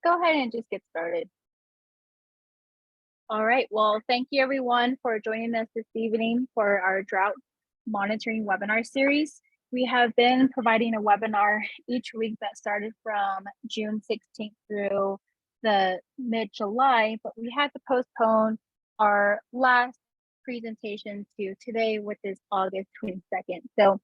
go ahead and just get started. All right, well, thank you everyone for joining us this evening for our drought monitoring webinar series. We have been providing a webinar each week that started from June 16th through the mid-July, but we had to postpone our last presentation to today, which is August 22nd. So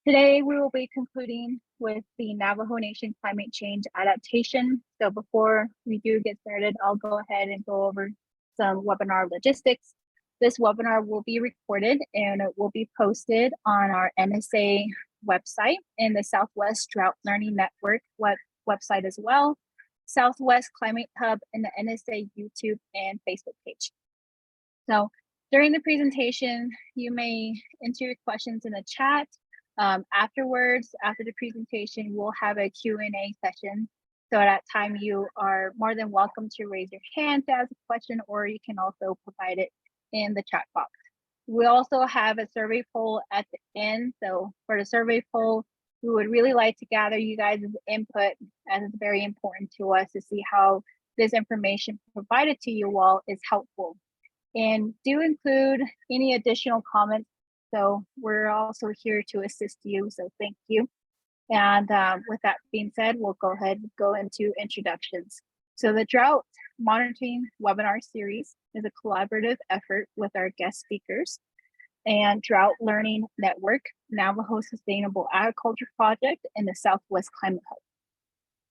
today we will be concluding with the Navajo Nation climate change adaptation. So before we do get started, I'll go ahead and go over some webinar logistics. This webinar will be recorded and it will be posted on our NSA website and the Southwest Drought Learning Network website as well, Southwest Climate Hub, and the NSA YouTube and Facebook page. So during the presentation, you may enter your questions in the chat. Afterwards, after the presentation, we'll have a Q&A session. So at that time, you are more than welcome to raise your hand to ask a question, or you can also provide it in the chat box. We also have a survey poll at the end. So for the survey poll, we would really like to gather you guys' input, as it's very important to us to see how this information provided to you all is helpful. And do include any additional comments. So we're also here to assist you, so thank you. And with that being said, we'll go ahead and go into introductions. So the Drought Monitoring Webinar Series is a collaborative effort with our guest speakers and Drought Learning Network, Navajo Sustainable Agriculture Project, and the Southwest Climate Hub.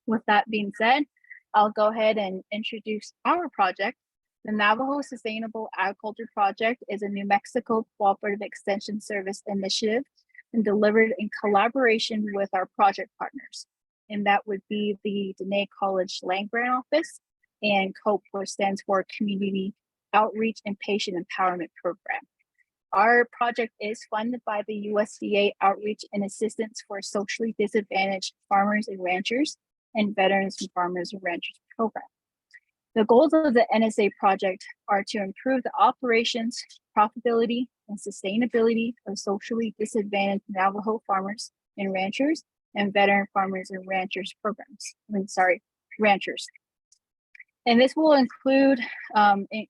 With that being said, I'll go ahead and introduce our project. The Navajo Sustainable Agriculture Project is a New Mexico Cooperative Extension Service initiative and delivered in collaboration with our project partners. And that would be the Dene College Land Grant Office and COPE, which stands for Community Outreach and Patient Empowerment Program. Our project is funded by the USDA Outreach and Assistance for Socially Disadvantaged Farmers and Ranchers and Veterans and Farmers and Ranchers Program. The goals of the NSA project are to improve the operations, profitability, and sustainability of socially disadvantaged Navajo farmers and ranchers and veteran farmers and ranchers programs. Ranchers. And this will include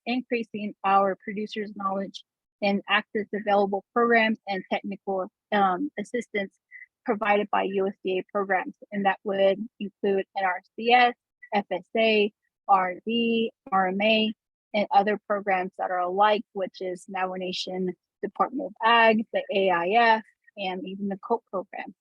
increasing our producers' knowledge and access to available programs and technical assistance provided by USDA programs. And that would include NRCS, FSA, R&D, RMA, and other programs that are alike, which is Navajo Nation Department of Ag, the AIF, and even the COPE program.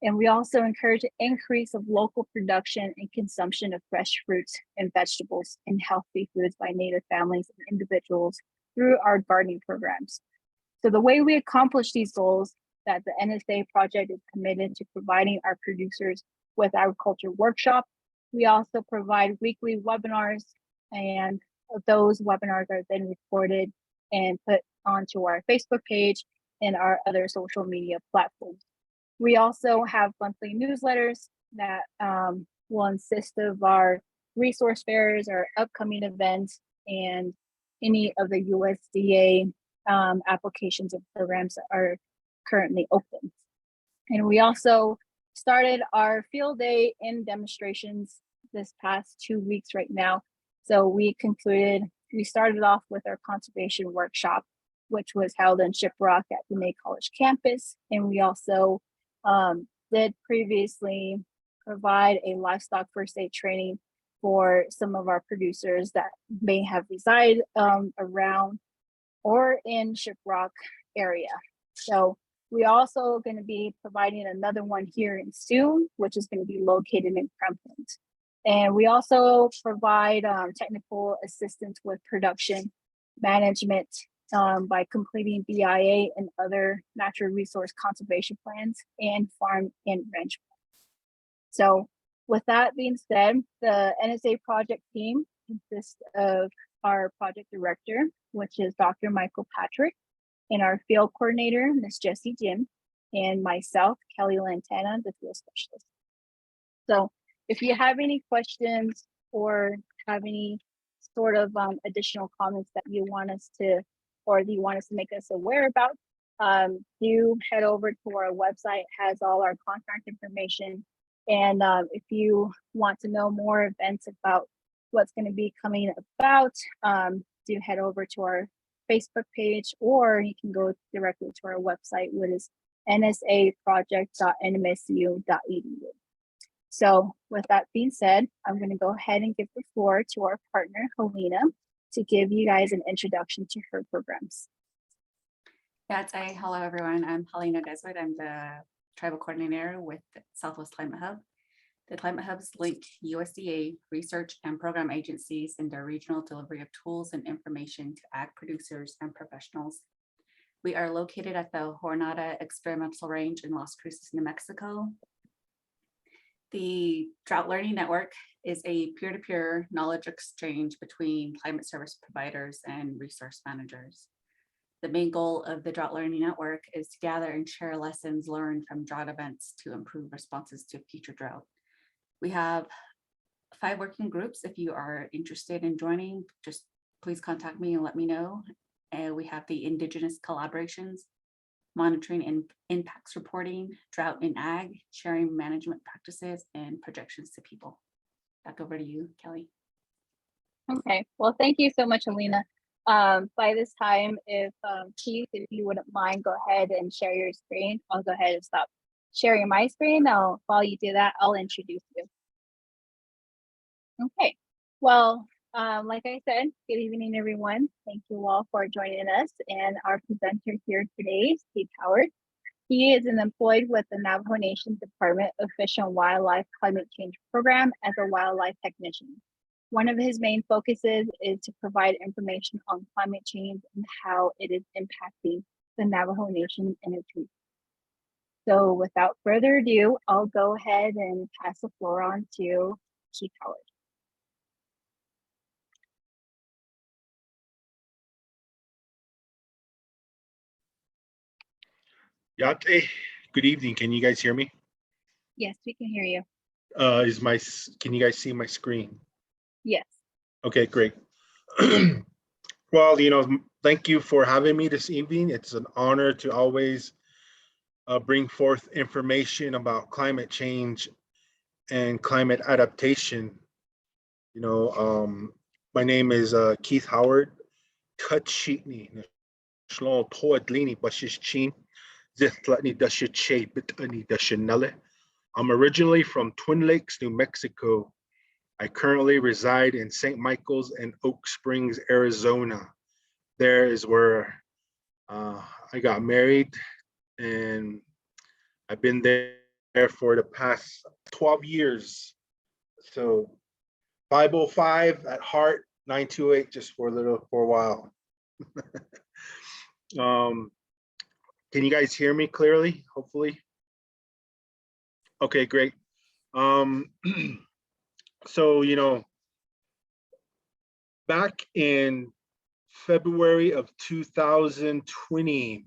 And we also encourage the increase of local production and consumption of fresh fruits and vegetables and healthy foods by Native families and individuals through our gardening programs. So the way we accomplish these goals, that the NSA project is committed to providing our producers with agriculture workshops. We also provide weekly webinars, and those webinars are then recorded and put onto our Facebook page and our other social media platforms. We also have monthly newsletters that will consist of our resource fairs, our upcoming events, and any of the USDA applications and programs that are currently open. And we also started our field day and demonstrations this past 2 weeks right now. So we started off with our conservation workshop, which was held in Shiprock at the May College campus. And we also did previously provide a livestock first aid training for some of our producers that may have resided around or in Shiprock area. So we also going to be providing another one here in soon, which is going to be located in Crumpton. And we also provide technical assistance with production management by completing BIA and other natural resource conservation plans and farm and ranch plans. So with that being said, the NSA project team consists of our project director, which is Dr. Michael Patrick, and our field coordinator, Ms. Jessie Jim, and myself, Kelly Lantana, the field specialist. So if you have any questions or have any sort of additional comments that you want us to, or you want us to make us aware about, do head over to our website. It has all our contact information And if you want to know more events about what's going to be coming about, do head over to our Facebook page, or you can go directly to our website, which is nsaproject.nmsu.edu. So with that being said, I'm going to go ahead and give the floor to our partner, Helena, to give you guys an introduction to her programs. Hello, everyone. I'm Helena Deswood. I'm the tribal coordinator with Southwest Climate Hub. The Climate Hubs link USDA research and program agencies in their regional delivery of tools and information to ag producers and professionals. We are located at the Jornada Experimental Range in Las Cruces, New Mexico. The Drought Learning Network is a peer-to-peer knowledge exchange between climate service providers and resource managers. The main goal of the Drought Learning Network is to gather and share lessons learned from drought events to improve responses to future drought. We have 5 working groups. If you are interested in joining, just please contact me and let me know. And we have the Indigenous collaborations, monitoring and impacts reporting, drought in ag, sharing management practices, and projections to people. Back over to you, Kelly. Okay, well, thank you so much, Alina. By this time, if Keith, if you wouldn't mind, go ahead and share your screen. I'll go ahead and stop sharing my screen. While you do that, I'll introduce you. Okay, well, like I said, good evening, everyone. Thank you all for joining us. And our presenter here today is Keith Howard. He is employed with the Navajo Nation Department of Fish and Wildlife Climate Change Program as a wildlife technician. One of his main focuses is to provide information on climate change and how it is impacting the Navajo Nation and its people. So without further ado, I'll go ahead and pass the floor on to Keith Howard. Yate, good evening. Can you guys hear me? Yes, we can hear you. Can you guys see my screen? Yes. Okay, great. Well, thank you for having me this evening. It's an honor to always bring forth information about climate change and climate adaptation. My name is Keith Howard. Kutshitni, Shlon Poadlini Bashishchin. I'm originally from Twin Lakes, New Mexico. I currently reside in St. Michael's and Oak Springs, Arizona. There is where I got married, and I've been there for the past 12 years. So 505 at heart, 928 just for a while. Can you guys hear me clearly, hopefully? Okay, great. So, back in February of 2020,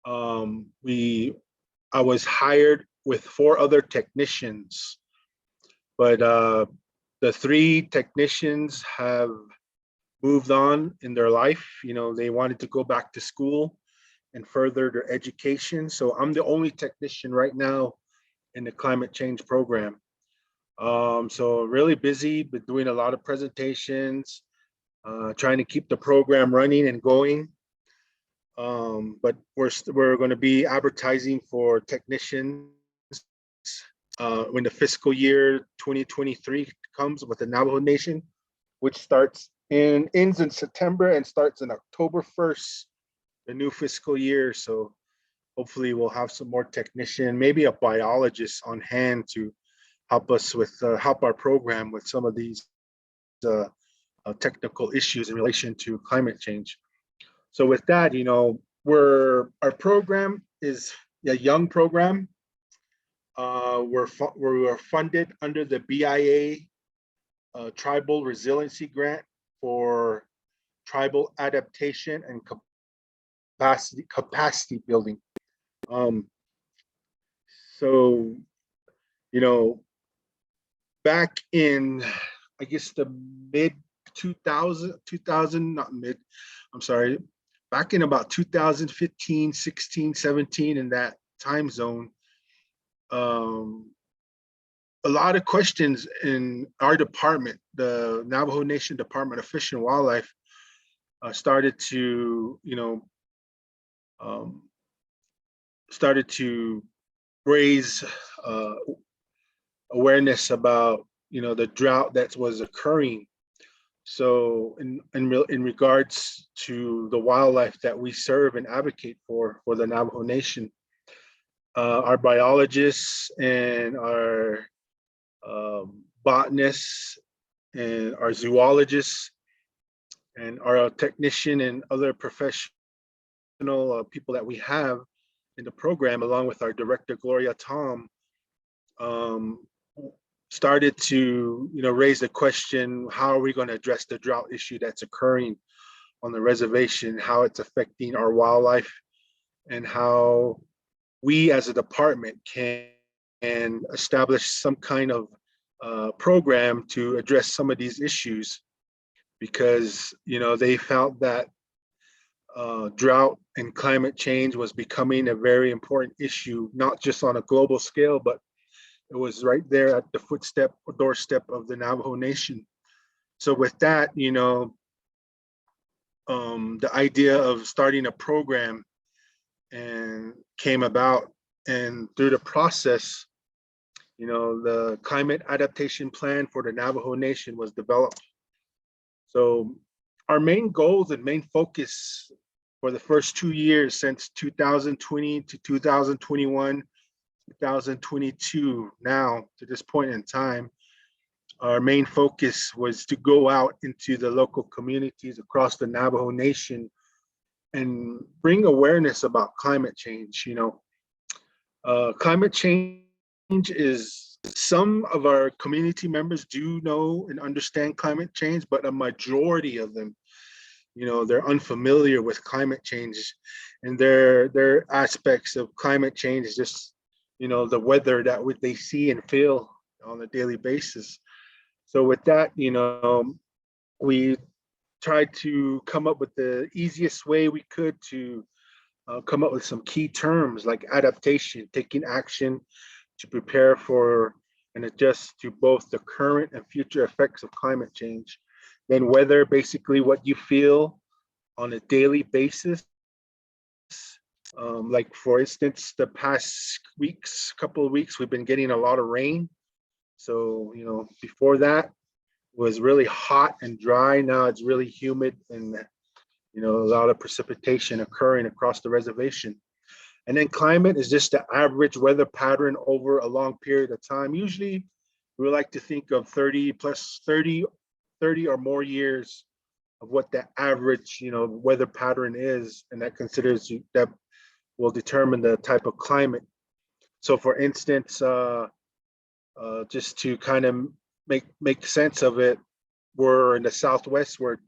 I was hired with 4 other technicians, but the 3 technicians have moved on in their life. They wanted to go back to school and further their education. So I'm the only technician right now in the climate change program. So really busy, but doing a lot of presentations, trying to keep the program running and going. But we're going to be advertising for technicians when the fiscal year 2023 comes with the Navajo Nation, which ends in September and starts in October 1st, the new fiscal year. So hopefully we'll have some more technician, maybe a biologist on hand to help us with help our program with some of these technical issues in relation to climate change. So with that, our program is a young program. We're funded under the BIA Tribal Resiliency Grant for tribal adaptation and capacity building. So, back in, I guess, the mid 2000, not mid, I'm sorry, back in about 2015, 16, 17, in that time zone, a lot of questions in our department, the Navajo Nation Department of Fish and Wildlife, started to, um, started to raise awareness about, the drought that was occurring. So in regards to the wildlife that we serve and advocate for the Navajo Nation, our biologists and our botanists and our zoologists and our technician and other professional people that we have in the program, along with our director, Gloria Tom, started to raise the question, how are we going to address the drought issue that's occurring on the reservation, how it's affecting our wildlife, and how we as a department can establish some kind of program to address some of these issues, because they felt that drought and climate change was becoming a very important issue, not just on a global scale, but it was right there at the footstep or doorstep of the Navajo Nation. So with that, the idea of starting a program and came about, and through the process, the climate adaptation plan for the Navajo Nation was developed. So our main goals and main focus for the first 2 years, since 2020 to 2021, 2022, now to this point in time, our main focus was to go out into the local communities across the Navajo Nation and bring awareness about climate change. Climate change is, some of our community members do know and understand climate change, but a majority of them, they're unfamiliar with climate change, and their aspects of climate change is just, the weather that they see and feel on a daily basis. So with that, we tried to come up with the easiest way we could to come up with some key terms like adaptation, taking action to prepare for and adjust to both the current and future effects of climate change. Then weather, basically what you feel on a daily basis. Like for instance, the past couple of weeks, we've been getting a lot of rain. So, before that was really hot and dry. Now it's really humid and, a lot of precipitation occurring across the reservation. And then climate is just the average weather pattern over a long period of time. Usually we like to think of 30 or more years of what the average, weather pattern is. And that will determine the type of climate. So for instance, just to kind of make sense of it, we're in the Southwest, we're in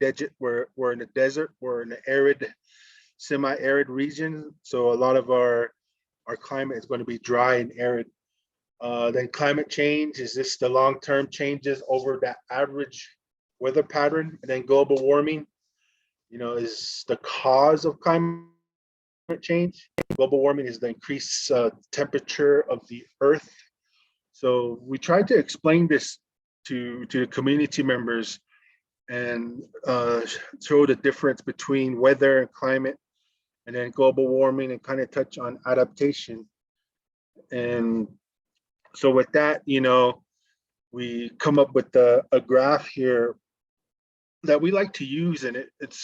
the desert, we're in the arid, semi-arid region. So a lot of our climate is going to be dry and arid. Then climate change is just the long-term changes over that average weather pattern. And then global warming, is the cause of climate change. Global warming is the increased temperature of the earth. So we tried to explain this to the community members and show the difference between weather and climate, and then global warming, and kind of touch on adaptation. And so with that, we come up with a graph here that we like to use, and it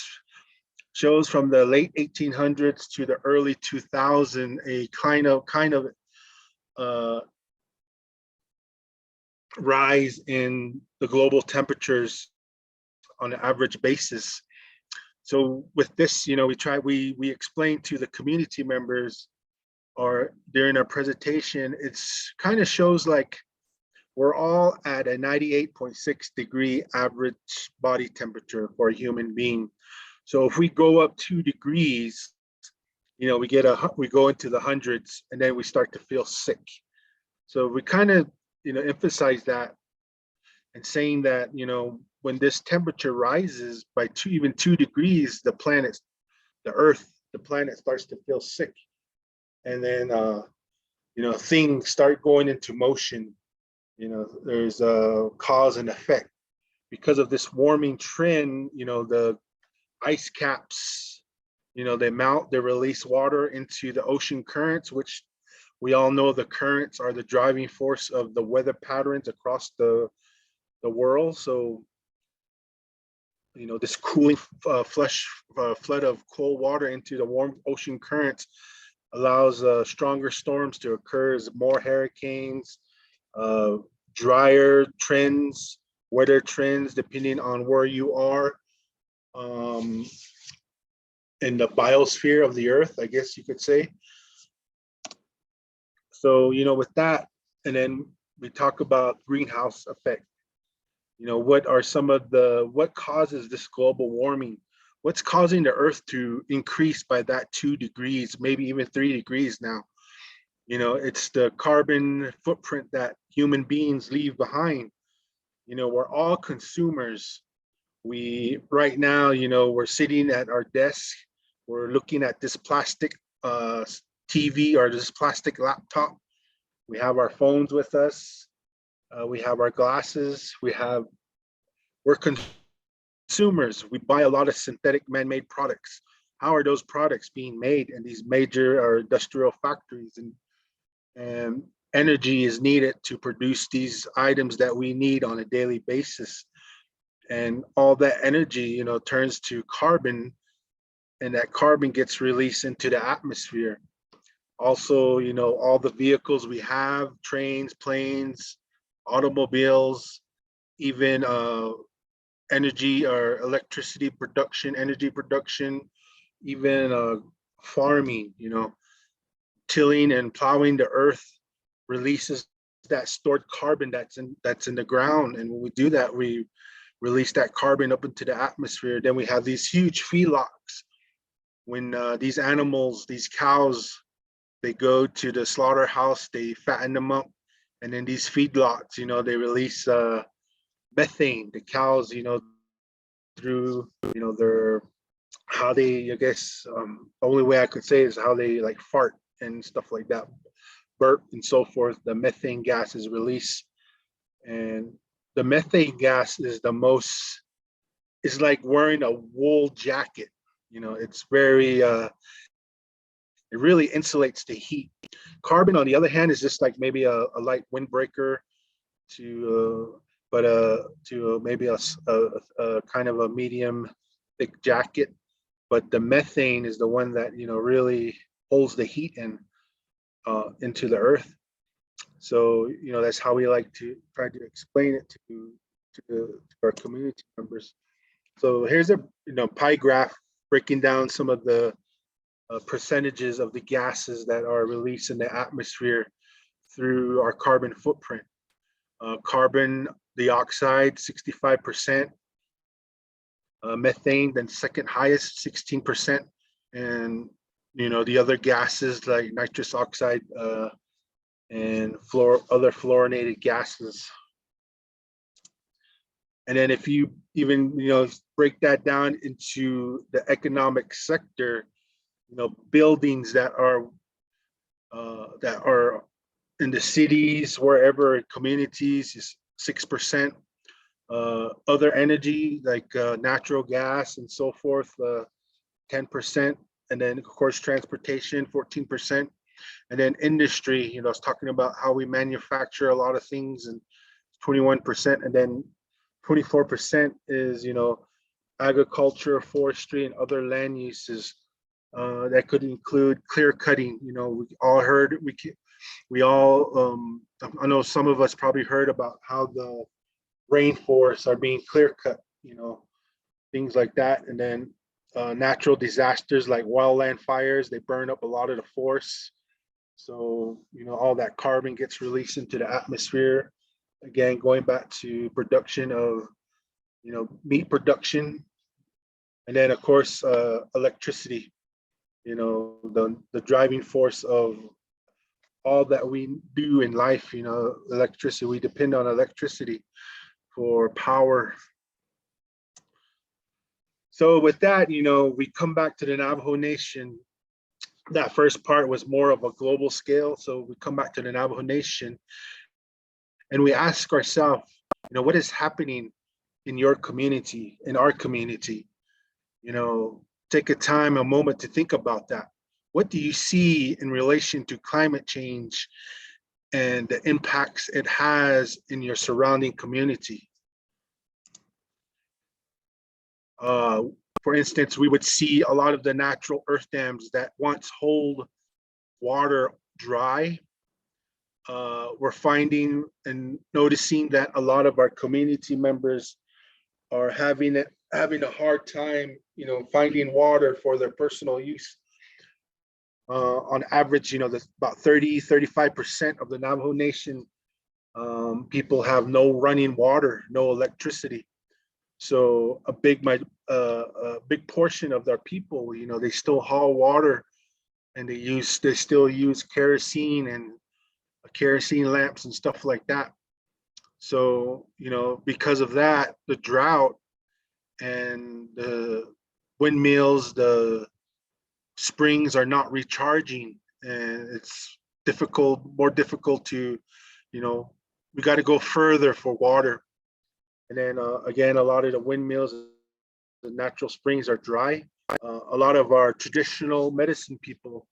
shows from the late 1800s to the early 2000s a kind of rise in the global temperatures on an average basis. So with this, we explained to the community members, or during our presentation, it's kind of shows like we're all at a 98.6 degree average body temperature for a human being. So if we go up 2 degrees, we go into the hundreds, and then we start to feel sick. So we kind of, emphasize that, and saying that, when this temperature rises by even 2 degrees, the planet starts to feel sick. And then, things start going into motion. You know, there's a cause and effect. Because of this warming trend, you know, the ice caps, you know, they melt, they release water into the ocean currents, which we all know the currents are the driving force of the weather patterns across the world. So, you know, this cooling flood of cold water into the warm ocean currents allows stronger storms to occur, as more hurricanes, drier trends, weather trends, depending on where you are in the biosphere of the earth, I guess you could say. So, you know, with that, and then we talk about greenhouse effect. You know, what are some of what causes this global warming? What's causing the earth to increase by that 2 degrees, maybe even 3 degrees now? You know, it's the carbon footprint that human beings leave behind. You know, we're all consumers. Right now, you know, we're sitting at our desk, we're looking at this plastic TV or this plastic laptop. We have our phones with us. We have our glasses. We're consumers. We buy a lot of synthetic man-made products. How are those products being made in these major or industrial factories? And energy is needed to produce these items that we need on a daily basis. And all that energy, you know, turns to carbon, and that carbon gets released into the atmosphere. Also, you know, all the vehicles we have, trains, planes, automobiles, even energy or electricity production, energy production, even farming, you know, tilling and plowing the earth releases that stored carbon that's in the ground. And when we do that, we release that carbon up into the atmosphere. Then we have these huge feedlots. When these animals, these cows, they go to the slaughterhouse, they fatten them up, and then these feedlots, you know, they release methane. The cows, you know, through, you know, their how they, I guess, only way I could say is how they like fart and stuff like that, burp and so forth. The methane gas is released, and the methane gas is it's like wearing a wool jacket. You know, it's very it really insulates the heat. Carbon, on the other hand, is just like maybe a light windbreaker to maybe a kind of a medium thick jacket. But the methane is the one that, you know, really holds the heat into the earth. So, you know, that's how we like to try to explain it to our community members. So here's a, you know, pie graph breaking down some of the percentages of the gases that are released in the atmosphere through our carbon footprint. Carbon dioxide, 65%. Methane, then second highest, 16%. And, you know, the other gases like nitrous oxide and other fluorinated gases. And then if you even, you know, break that down into the economic sector, you know, buildings that are in the cities, wherever, communities, is 6%. Other energy like natural gas and so forth, 10%. And then of course transportation, 14%. And then industry, you know, I was talking about how we manufacture a lot of things, and 21%. And then 24% is, you know, agriculture, forestry, and other land uses. That could include clear cutting. You know, we all heard, I know some of us probably heard about how the rainforests are being clear cut, you know, things like that. And then natural disasters like wildland fires, they burn up a lot of the forests. So, you know, all that carbon gets released into the atmosphere. Again, going back to production of, you know, meat production. And then of course, electricity, you know, the driving force of all that we do in life, you know, electricity, we depend on electricity for power. So with that, you know, we come back to the Navajo Nation. That first part was more of a global scale. So we come back to the Navajo Nation, and we ask ourselves, what is happening in your community, in our community? Take a moment to think about that. What do you see in relation to climate change and the impacts it has in your surrounding community? For instance, we would see a lot of the natural earth dams that once hold water dry. We're finding and noticing that a lot of our community members are having a hard time, finding water for their personal use. On average, about 35% of the Navajo Nation people have no running water, no electricity. So a big portion of their people, they still haul water, and they still use kerosene and kerosene lamps and stuff like that. So, because of that, the drought and the windmills, the springs are not recharging, and it's more difficult to, we got to go further for water. And then again, a lot of the windmills, the natural springs are dry. A lot of our traditional medicine people,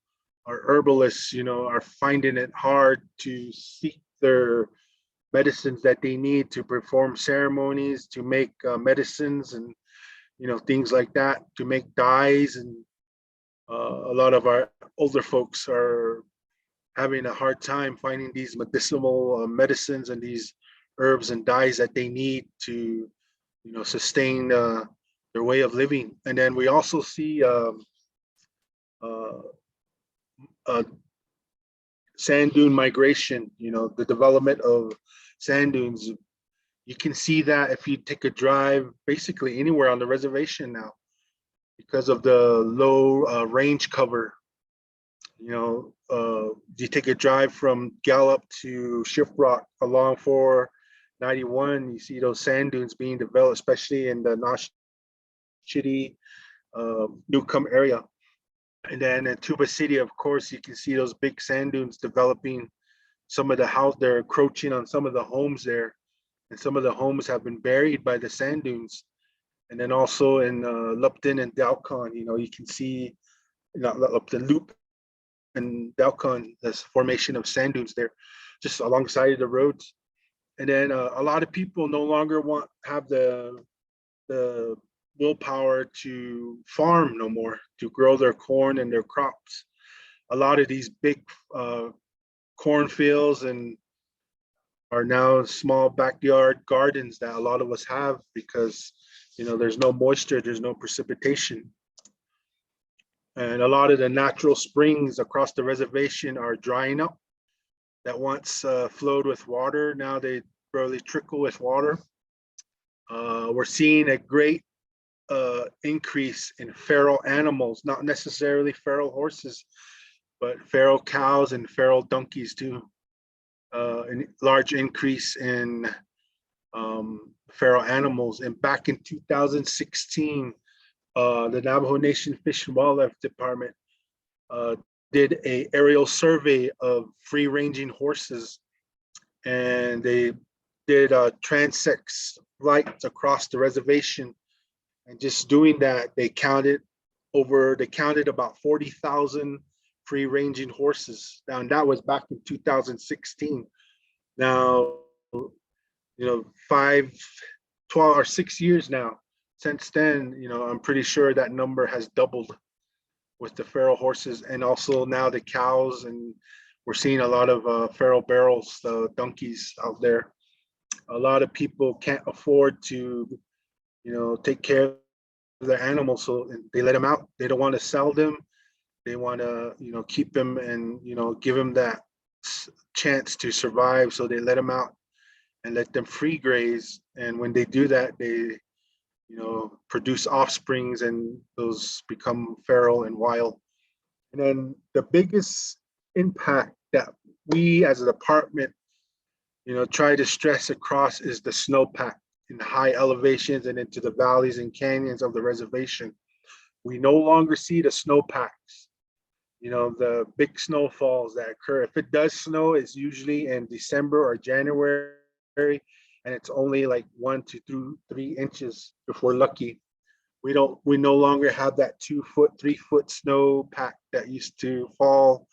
our herbalists, are finding it hard to seek their medicines that they need to perform ceremonies, to make medicines and, things like that, to make dyes. And a lot of our older folks are having a hard time finding these medicinal medicines and these herbs and dyes that they need to, sustain their way of living. And then we also see sand dune migration, the development of sand dunes. You can see that if you take a drive basically anywhere on the reservation now, because of the low range cover. You take a drive from Gallup to Shiprock along 491, you see those sand dunes being developed, especially in the Nashchitty, Newcomb area. And then in Tuba City, of course, you can see those big sand dunes developing. Some of the house, they're encroaching on some of the homes there, and some of the homes have been buried by the sand dunes. And then also in Lupton and Dalcon, you can see, not Lupton, Loop and Dalcon, this formation of sand dunes there, just alongside of the roads. And then a lot of people no longer have the willpower to farm no more, to grow their corn and their crops. A lot of these big cornfields and are now small backyard gardens that a lot of us have because, there's no moisture, there's no precipitation. And a lot of the natural springs across the reservation are drying up that once flowed with water. Now they barely trickle with water. We're seeing a great increase in feral animals, not necessarily feral horses, but feral cows and feral donkeys too. A large increase in feral animals. And back in 2016, the Navajo Nation Fish and Wildlife Department did an aerial survey of free-ranging horses, and they did transects flights across the reservation. And just doing that, they counted about 40,000 free-ranging horses. Now, and that was back in 2016. Now, 5, 12 or 6 years now since then, I'm pretty sure that number has doubled with the feral horses, and also now the cows, and we're seeing a lot of feral barrels, donkeys out there. A lot of people can't afford to, take care of their animals, so they let them out. They don't want to sell them. They want to, keep them and, give them that chance to survive. So they let them out and let them free graze. And when they do that, they, produce offsprings, and those become feral and wild. And then the biggest impact that we as a department, try to stress across is the snowpack in the high elevations and into the valleys and canyons of the reservation. We no longer see the snowpacks, the big snowfalls that occur. If it does snow, it's usually in December or January, and it's only like 1 to 3 inches if we're lucky. We no longer have that 2 foot, 3 foot snow pack that used to fall,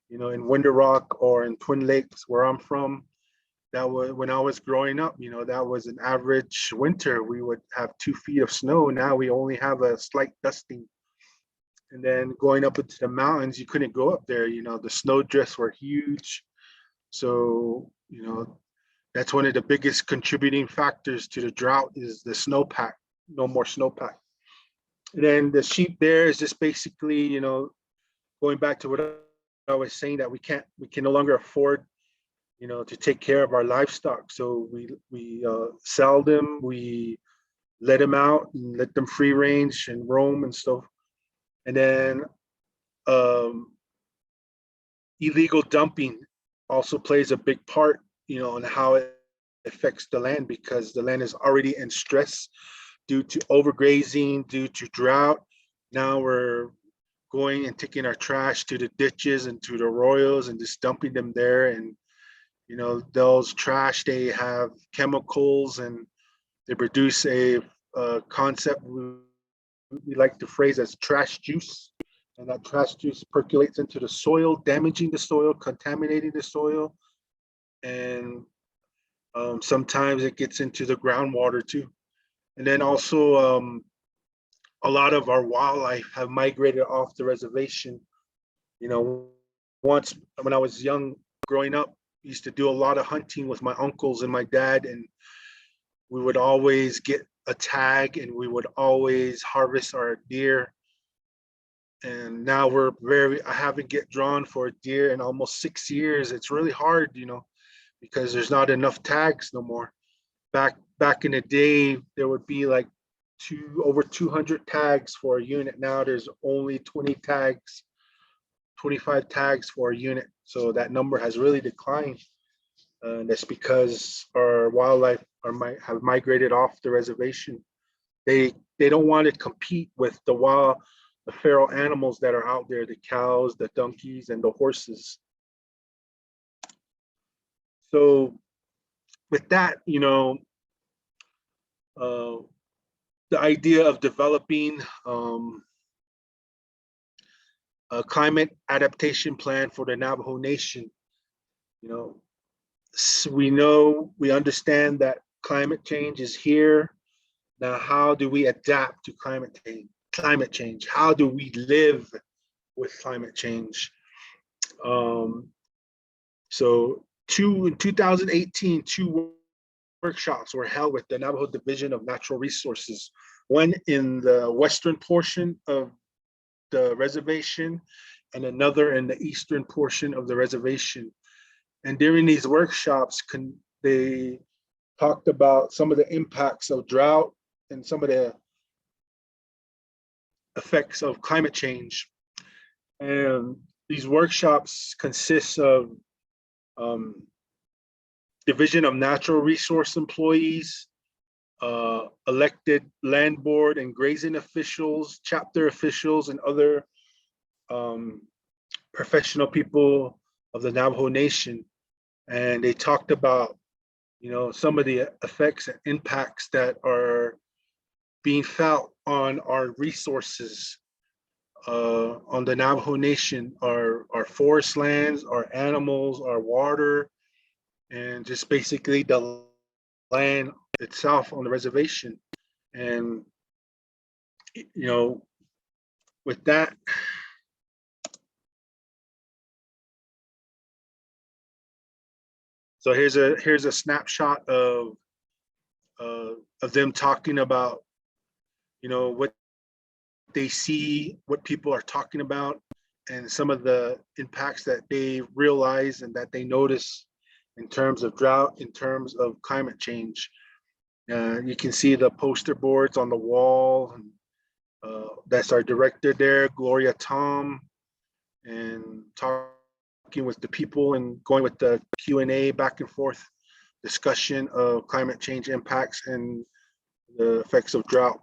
in Winter Rock or in Twin Lakes where I'm from. That was when I was growing up, that was an average winter. We would have 2 feet of snow. Now we only have a slight dusting. And then going up into the mountains, you couldn't go up there. The snow drifts were huge. So, that's one of the biggest contributing factors to the drought is the snowpack, no more snowpack. And then the sheep there is just basically, going back to what I was saying, that we can no longer afford, to take care of our livestock. So we sell them, we let them out and let them free range and roam and stuff. And then illegal dumping also plays a big part, in how it affects the land, because the land is already in stress due to overgrazing, due to drought. Now we're going and taking our trash to the ditches and to the arroyos and just dumping them there. And, those trash, they have chemicals and they produce a concept we like to phrase as trash juice. And that trash juice percolates into the soil, damaging the soil, contaminating the soil. And sometimes it gets into the groundwater too. And then also a lot of our wildlife have migrated off the reservation. Once when I was young, growing up, I used to do a lot of hunting with my uncles and my dad, and we would always get a tag and we would always harvest our deer. And now I haven't get drawn for a deer in almost 6 years. It's really hard, because there's not enough tags no more. Back in the day, there would be like over 200 tags for a unit. Now there's only 20 tags, 25 tags for a unit. So that number has really declined. That's because our wildlife have migrated off the reservation. They don't want to compete with the feral animals that are out there, the cows, the donkeys, and the horses. So with that, the idea of developing a climate adaptation plan for the Navajo Nation. We understand that climate change is here. Now, how do we adapt to climate change? How do we live with climate change? So in 2018, 2 workshops were held with the Navajo Division of Natural Resources, one in the western portion of the reservation and another in the eastern portion of the reservation. And during these workshops, they talked about some of the impacts of drought and some of the effects of climate change. And these workshops consist of Division of Natural Resource employees, elected land board and grazing officials, chapter officials, and other professional people of the Navajo Nation. And they talked about, some of the effects and impacts that are being felt on our resources on the Navajo Nation, our forest lands, our animals, our water, and just basically the land itself on the reservation. And with that, so here's a snapshot of them talking about what they see, what people are talking about, and some of the impacts that they realize and that they notice in terms of drought, in terms of climate change. You can see the poster boards on the wall. And, that's our director there, Gloria Tom, and talking with the people and going with the Q&A back and forth discussion of climate change impacts and the effects of drought.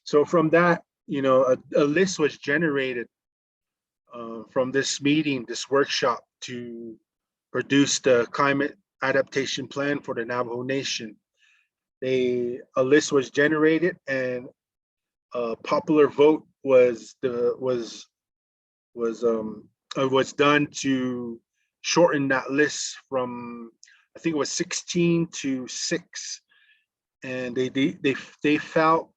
So from that, a list was generated from this meeting, this workshop, to produce the climate adaptation plan for the Navajo Nation. A list was generated, and a popular vote was done to shorten that list from, I think it was 16 to 6. And they felt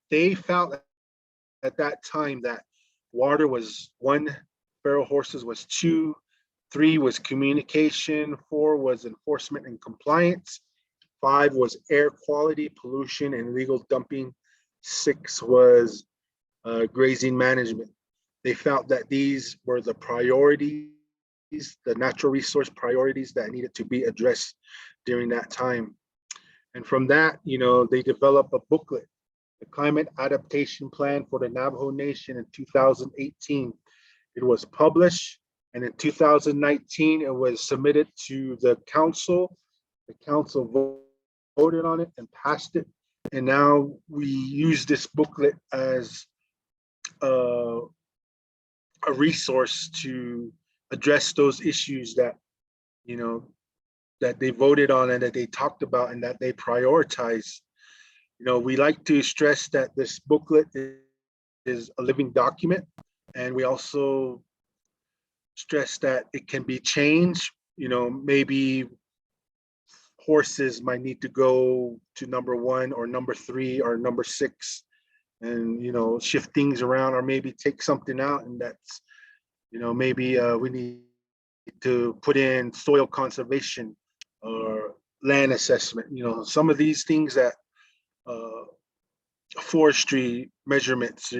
at that time that water was 1, feral horses was 2, 3 was communication, 4 was enforcement and compliance, 5 was air quality, pollution, and illegal dumping, 6 was grazing management. They felt that these were the priorities, the natural resource priorities that needed to be addressed during that time. And from that, they developed a booklet, the Climate Adaptation Plan for the Navajo Nation in 2018. It was published, and in 2019, it was submitted to the council. The council voted on it and passed it. And now we use this booklet as a resource to address those issues that, that they voted on and that they talked about and that they prioritize. We like to stress that this booklet is a living document, and we also stress that it can be changed. Maybe horses might need to go to number 1 or number 3 or number 6, and shift things around, or maybe take something out, and that's maybe we need to put in soil conservation or land assessment. Some of these things that forestry measurements,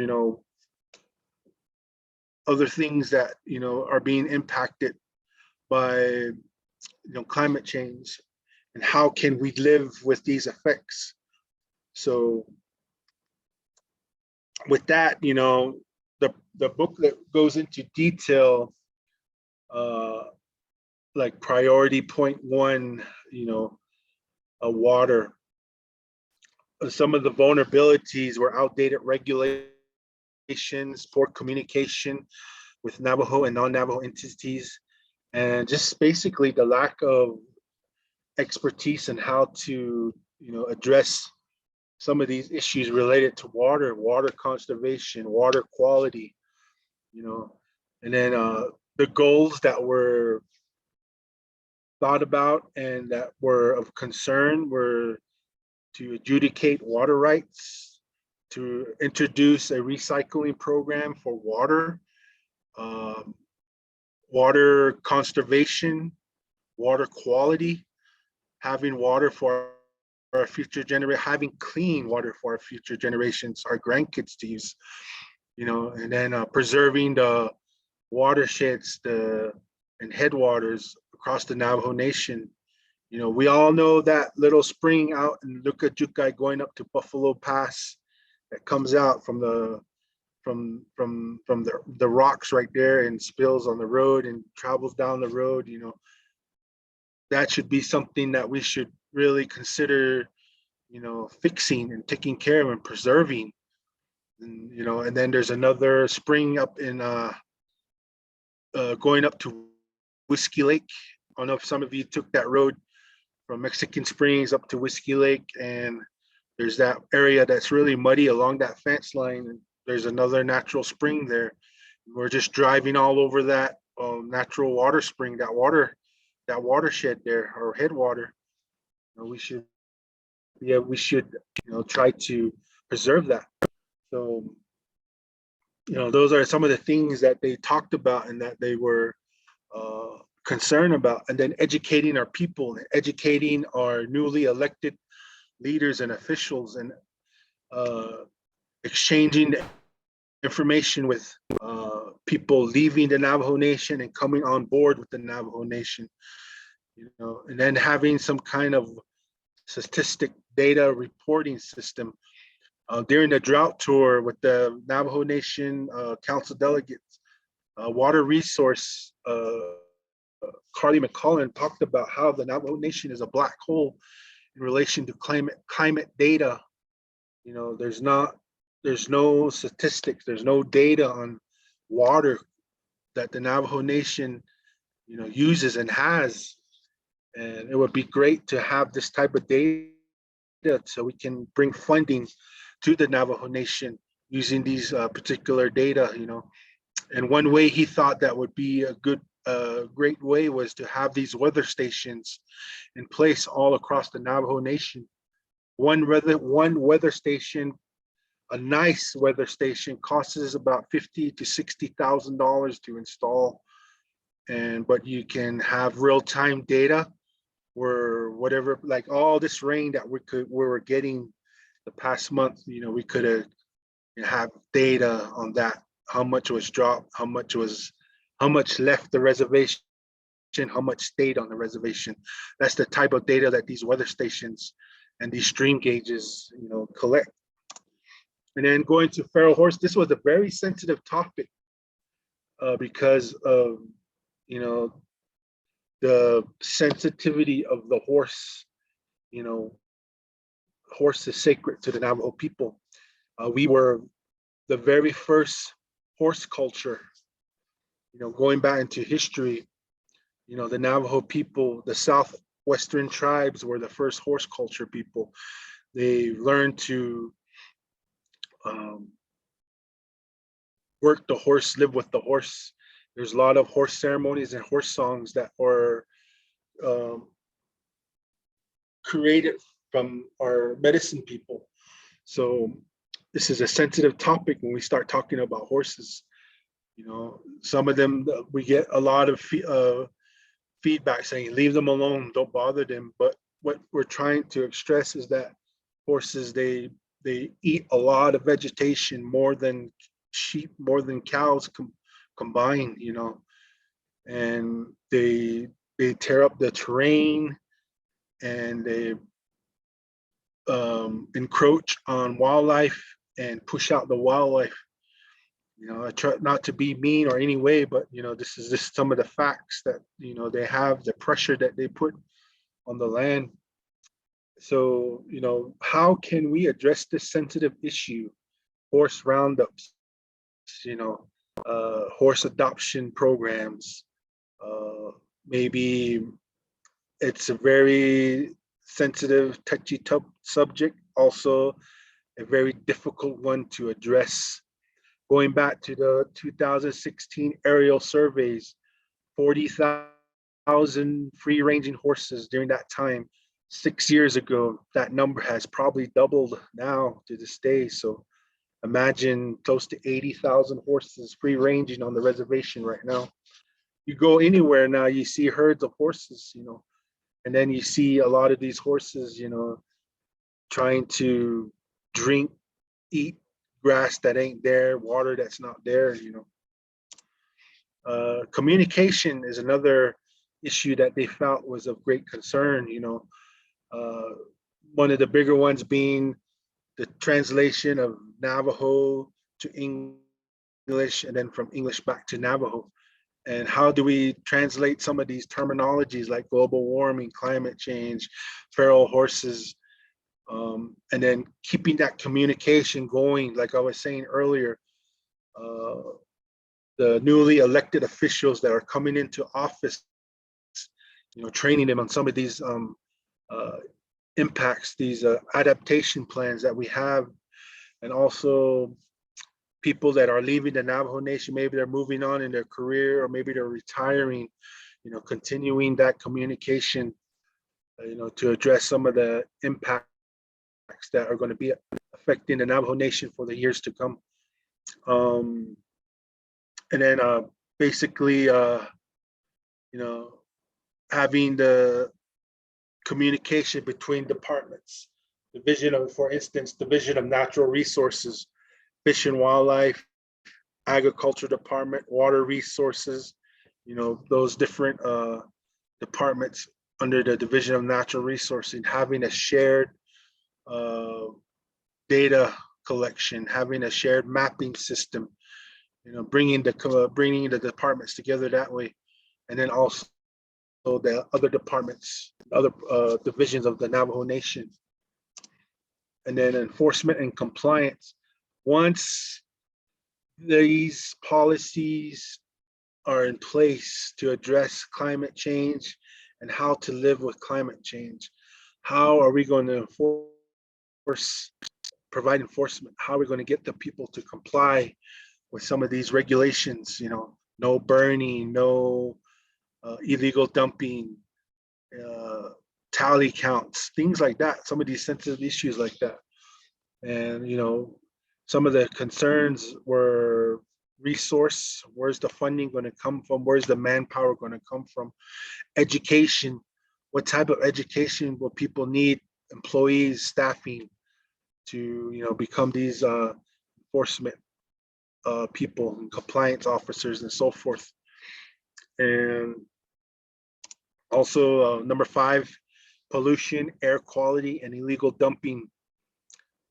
other things that are being impacted by climate change, and how can we live with these effects. So with that, the booklet goes into detail, like priority point 1, water. Some of the vulnerabilities were outdated regulations, poor communication with Navajo and non-Navajo entities, and just basically the lack of expertise in how to address some of these issues related to water conservation, water quality, and then the goals that were thought about and that were of concern were to adjudicate water rights, to introduce a recycling program for water, water conservation, water quality, having water for our future generation, having clean water for our future generations, our grandkids to use, and then preserving the watersheds and headwaters across the Navajo Nation. We all know that little spring out in Lukajukai going up to Buffalo Pass that comes out from the rocks right there and spills on the road and travels down the road. That should be something that we should really consider, fixing and taking care of and preserving. And then there's another spring up in going up to Whiskey Lake. I don't know if some of you took that road from Mexican Springs up to Whiskey Lake, and there's that area that's really muddy along that fence line. And there's another natural spring there. We're just driving all over that natural water spring, that watershed there, or headwater. We should try to preserve that. So those are some of the things that they talked about and that they were concerned about. And then educating our people, educating our newly elected leaders and officials, and exchanging information with people leaving the Navajo Nation and coming on board with the Navajo Nation, and then having some kind of statistic data reporting system. During the drought tour with the Navajo Nation Council delegates, water resource, Carly McCollin talked about how the Navajo Nation is a black hole in relation to climate data. There's no statistics, there's no data on water that the Navajo Nation uses and has. And it would be great to have this type of data so we can bring funding to the Navajo Nation using these particular data, And one way he thought that would be a great way was to have these weather stations in place all across the Navajo Nation. One weather station, a nice weather station, costs us about $50,000 to $60,000 to install, but you can have real-time data where whatever, like all this rain that we were getting the past month, we could have data on that, how much was dropped, how much left the reservation, how much stayed on the reservation. That's the type of data that these weather stations and these stream gauges, collect. And then going to feral horse, this was a very sensitive topic because of, the sensitivity of the horse. Horse is sacred to the Navajo people. We were the very first horse culture, going back into history. The Navajo people, the Southwestern tribes were the first horse culture people. They learned to work the horse, live with the horse. There's a lot of horse ceremonies and horse songs that were created from our medicine people. So this is a sensitive topic when we start talking about horses. Some of them, we get a lot of feedback saying, leave them alone, don't bother them. But what we're trying to stress is that horses, they eat a lot of vegetation, more than sheep, more than cows combined, and they tear up the terrain, and they encroach on wildlife and push out the wildlife. I try not to be mean or any way, but this is just some of the facts that they have, the pressure that they put on the land. So how can we address this sensitive issue? Horse roundups, horse adoption programs. Maybe it's a very sensitive, touchy subject, also a very difficult one to address. Going back to the 2016 aerial surveys, 40,000 free-ranging horses during that time. 6 years ago, that number has probably doubled now to this day. So imagine close to 80,000 horses free-ranging on the reservation right now. You go anywhere now, you see herds of horses, and then you see a lot of these horses, trying to drink, eat grass that ain't there, water that's not there, Communication is another issue that they felt was of great concern, one of the bigger ones being the translation of Navajo to English and then from English back to Navajo. And how do we translate some of these terminologies like global warming, climate change, feral horses, and then keeping that communication going, like I was saying earlier, the newly elected officials that are coming into office, training them on some of these impacts, these adaptation plans that we have, and also people that are leaving the Navajo Nation, maybe they're moving on in their career or maybe they're retiring, continuing that communication, to address some of the impacts that are going to be affecting the Navajo Nation for the years to come. And then basically, having the communication between departments, for instance, Division of Natural Resources, Fish and Wildlife, Agriculture Department, Water Resources, those different departments under the Division of Natural Resources, having a shared data collection, having a shared mapping system, bringing the departments together that way, and then also the other departments, other divisions of the Navajo Nation, and then enforcement and compliance. Once these policies are in place to address climate change and how to live with climate change. How are we going to provide enforcement? How are we going to get the people to comply with some of these regulations? No burning, no illegal dumping, tally counts, things like that. Some of these sensitive issues like that. And some of the concerns were resource. Where's the funding going to come from? Where's the manpower going to come from? Education. What type of education will people need? Employees, staffing, to become these enforcement people and compliance officers and so forth. And also number 5, pollution, air quality, and illegal dumping.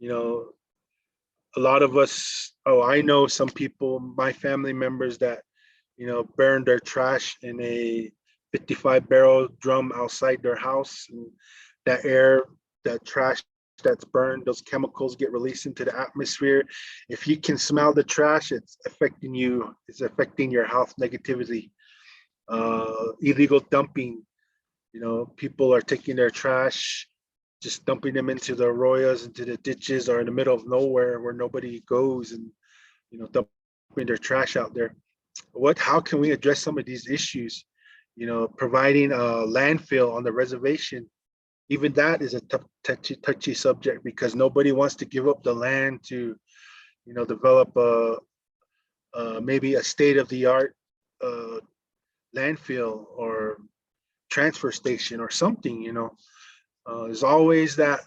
A lot of us, I know some people, my family members that burned their trash in a 55-barrel drum outside their house, and that air, that trash that's burned, those chemicals get released into the atmosphere. If you can smell the trash, it's affecting you, it's affecting your health negatively. Illegal dumping, people are taking their trash, just dumping them into the arroyos, into the ditches, or in the middle of nowhere where nobody goes, and dumping their trash out there. How can we address some of these issues? Providing a landfill on the reservation, even that is a touchy subject, because nobody wants to give up the land to develop maybe a state-of-the-art landfill or transfer station or something. There's always that,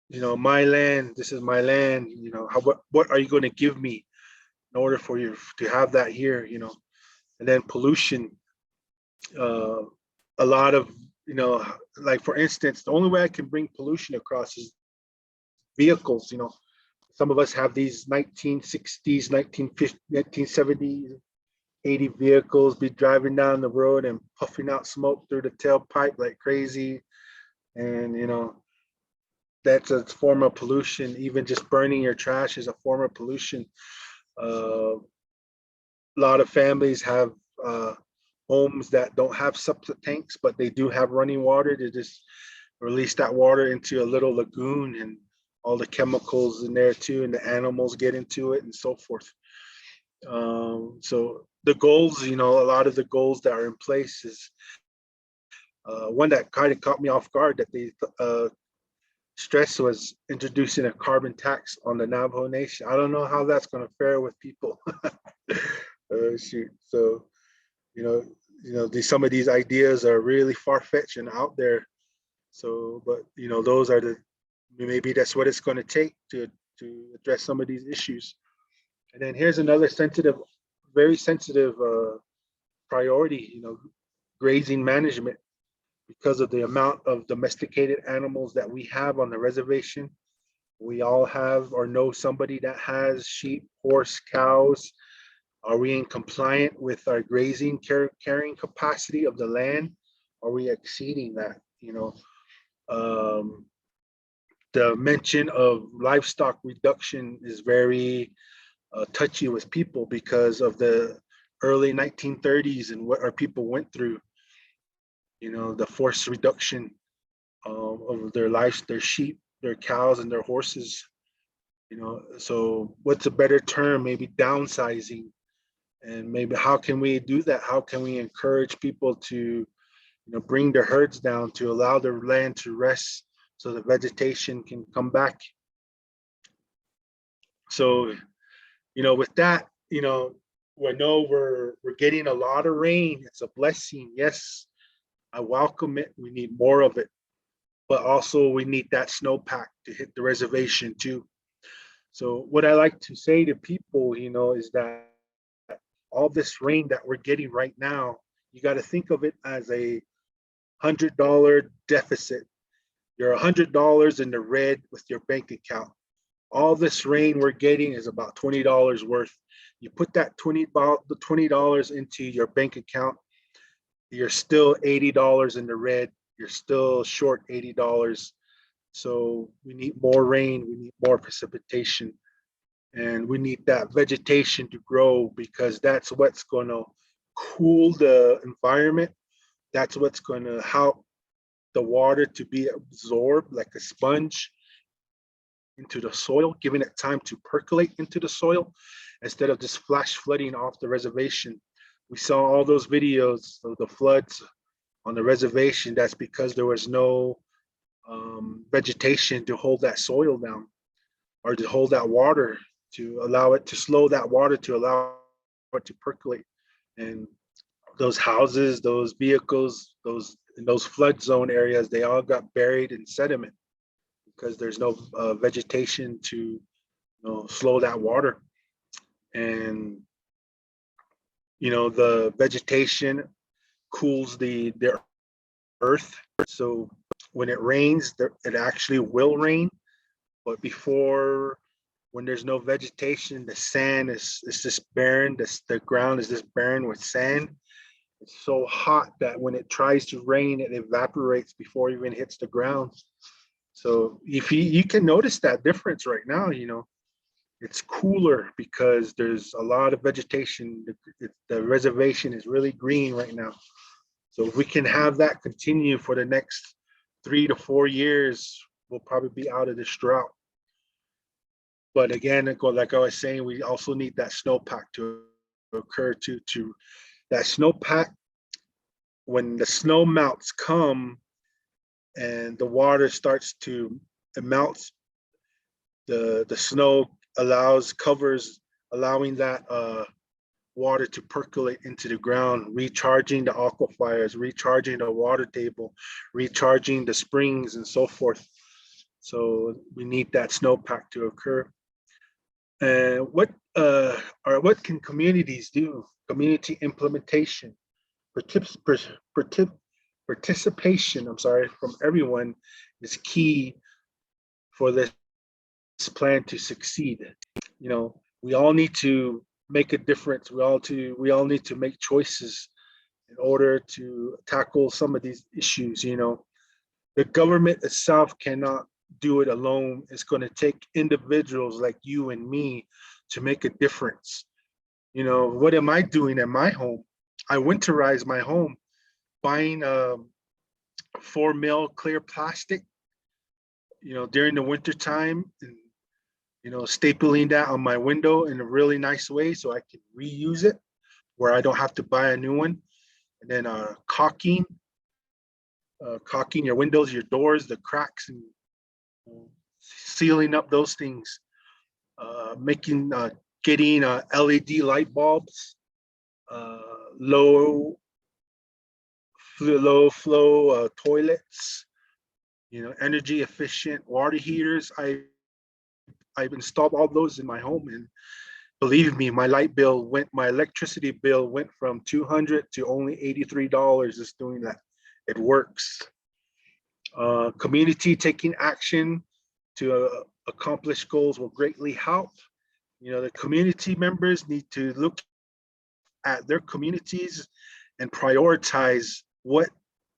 my land, this is my land, what are you going to give me in order for you to have that here? And then pollution, a lot of, like for instance, the only way I can bring pollution across is vehicles. Some of us have these 1960s, 1950s, 1970s, 80 vehicles, be driving down the road and puffing out smoke through the tailpipe like crazy. And that's a form of pollution. Even just burning your trash is a form of pollution. A lot of families have homes that don't have septic tanks, but they do have running water. They just release that water into a little lagoon, and all the chemicals in there too, and the animals get into it and so forth. So the goals, a lot of the goals that are in place is one that kind of caught me off guard, that they stress was introducing a carbon tax on the Navajo Nation. I don't know how that's going to fare with people. Shoot. So, some of these ideas are really far-fetched and out there. So, but those are maybe that's what it's going to take to address some of these issues. And then here's another very sensitive priority, grazing management. Because of the amount of domesticated animals that we have on the reservation, we all have or know somebody that has sheep, horse, cows. Are we in compliant with our grazing carrying capacity of the land? Are we exceeding that? The mention of livestock reduction is very touchy with people because of the early 1930s and what our people went through. The forced reduction of their lives, their sheep, their cows, and their horses. So what's a better term? Maybe downsizing. And maybe how can we do that? How can we encourage people to, bring their herds down, to allow their land to rest so the vegetation can come back? So, with that, we know we're getting a lot of rain. It's a blessing. Yes, I welcome it. We need more of it, but also we need that snowpack to hit the reservation too. So what I like to say to people, is that all this rain that we're getting right now, you got to think of it as a $100 deficit. You're $100 in the red with your bank account. All this rain we're getting is about $20 worth. You put that $20 into your bank account, you're still $80 in the red. You're still short $80. So we need more rain, we need more precipitation, and we need that vegetation to grow, because that's what's going to cool the environment. That's what's going to help the water to be absorbed like a sponge into the soil, giving it time to percolate into the soil instead of just flash flooding off the reservation. We saw all those videos of the floods on the reservation. That's because there was no vegetation to hold that soil down or to hold that water, to allow it to slow that water, to allow it to percolate. And those houses, those vehicles, those in those flood zone areas, they all got buried in sediment because there's no vegetation to slow that water. And the vegetation cools the earth, so when it rains, it actually will rain. But before, when there's no vegetation, the sand is just barren. The ground is just barren with sand. It's so hot that when it tries to rain, it evaporates before it even hits the ground. So if you can notice that difference right now, it's cooler because there's a lot of vegetation. The reservation is really green right now. So if we can have that continue for the next 3 to 4 years, we'll probably be out of this drought. But again, like I was saying, we also need that snowpack to occur to that snowpack. When the snow melts come and the water starts to, it melts, the snow allowing that water to percolate into the ground, recharging the aquifers, recharging the water table, recharging the springs and so forth. So we need that snowpack to occur. And what can communities do? Community implementation, participation, from everyone is key for this plan to succeed. We all need to make a difference. We all need to make choices in order to tackle some of these issues. The government itself cannot do it alone. It's going to take individuals like you and me to make a difference. What am I doing at my home? I winterize my home, buying 4 mil clear plastic, during the winter time, and stapling that on my window in a really nice way so I can reuse it where I don't have to buy a new one. And then caulking your windows, your doors, the cracks, and sealing up those things. Getting LED light bulbs, low flow toilets, energy efficient water heaters. I've installed all those in my home, and believe me, my electricity bill went from $200 to only $83 just doing that. It works. Community taking action to accomplish goals will greatly help. The community members need to look at their communities and prioritize what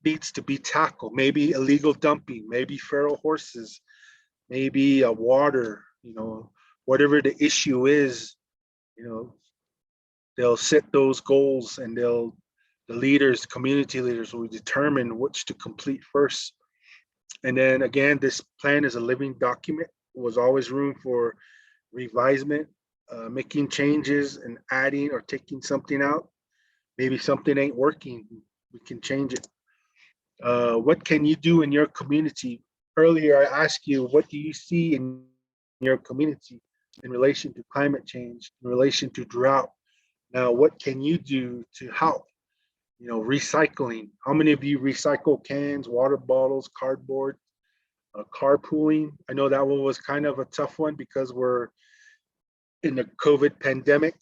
needs to be tackled. Maybe illegal dumping, maybe feral horses, maybe water, whatever the issue is, they'll set those goals, and the community leaders will determine which to complete first. And then again, this plan is a living document. There was always room for revisement, making changes and adding or taking something out. Maybe something ain't working, we can change it. What can you do in your community? Earlier, I asked you, what do you see in your community in relation to climate change, in relation to drought? Now, what can you do to help? Recycling. How many of you recycle cans, water bottles, cardboard, carpooling? I know that one was kind of a tough one because we're in the COVID pandemic.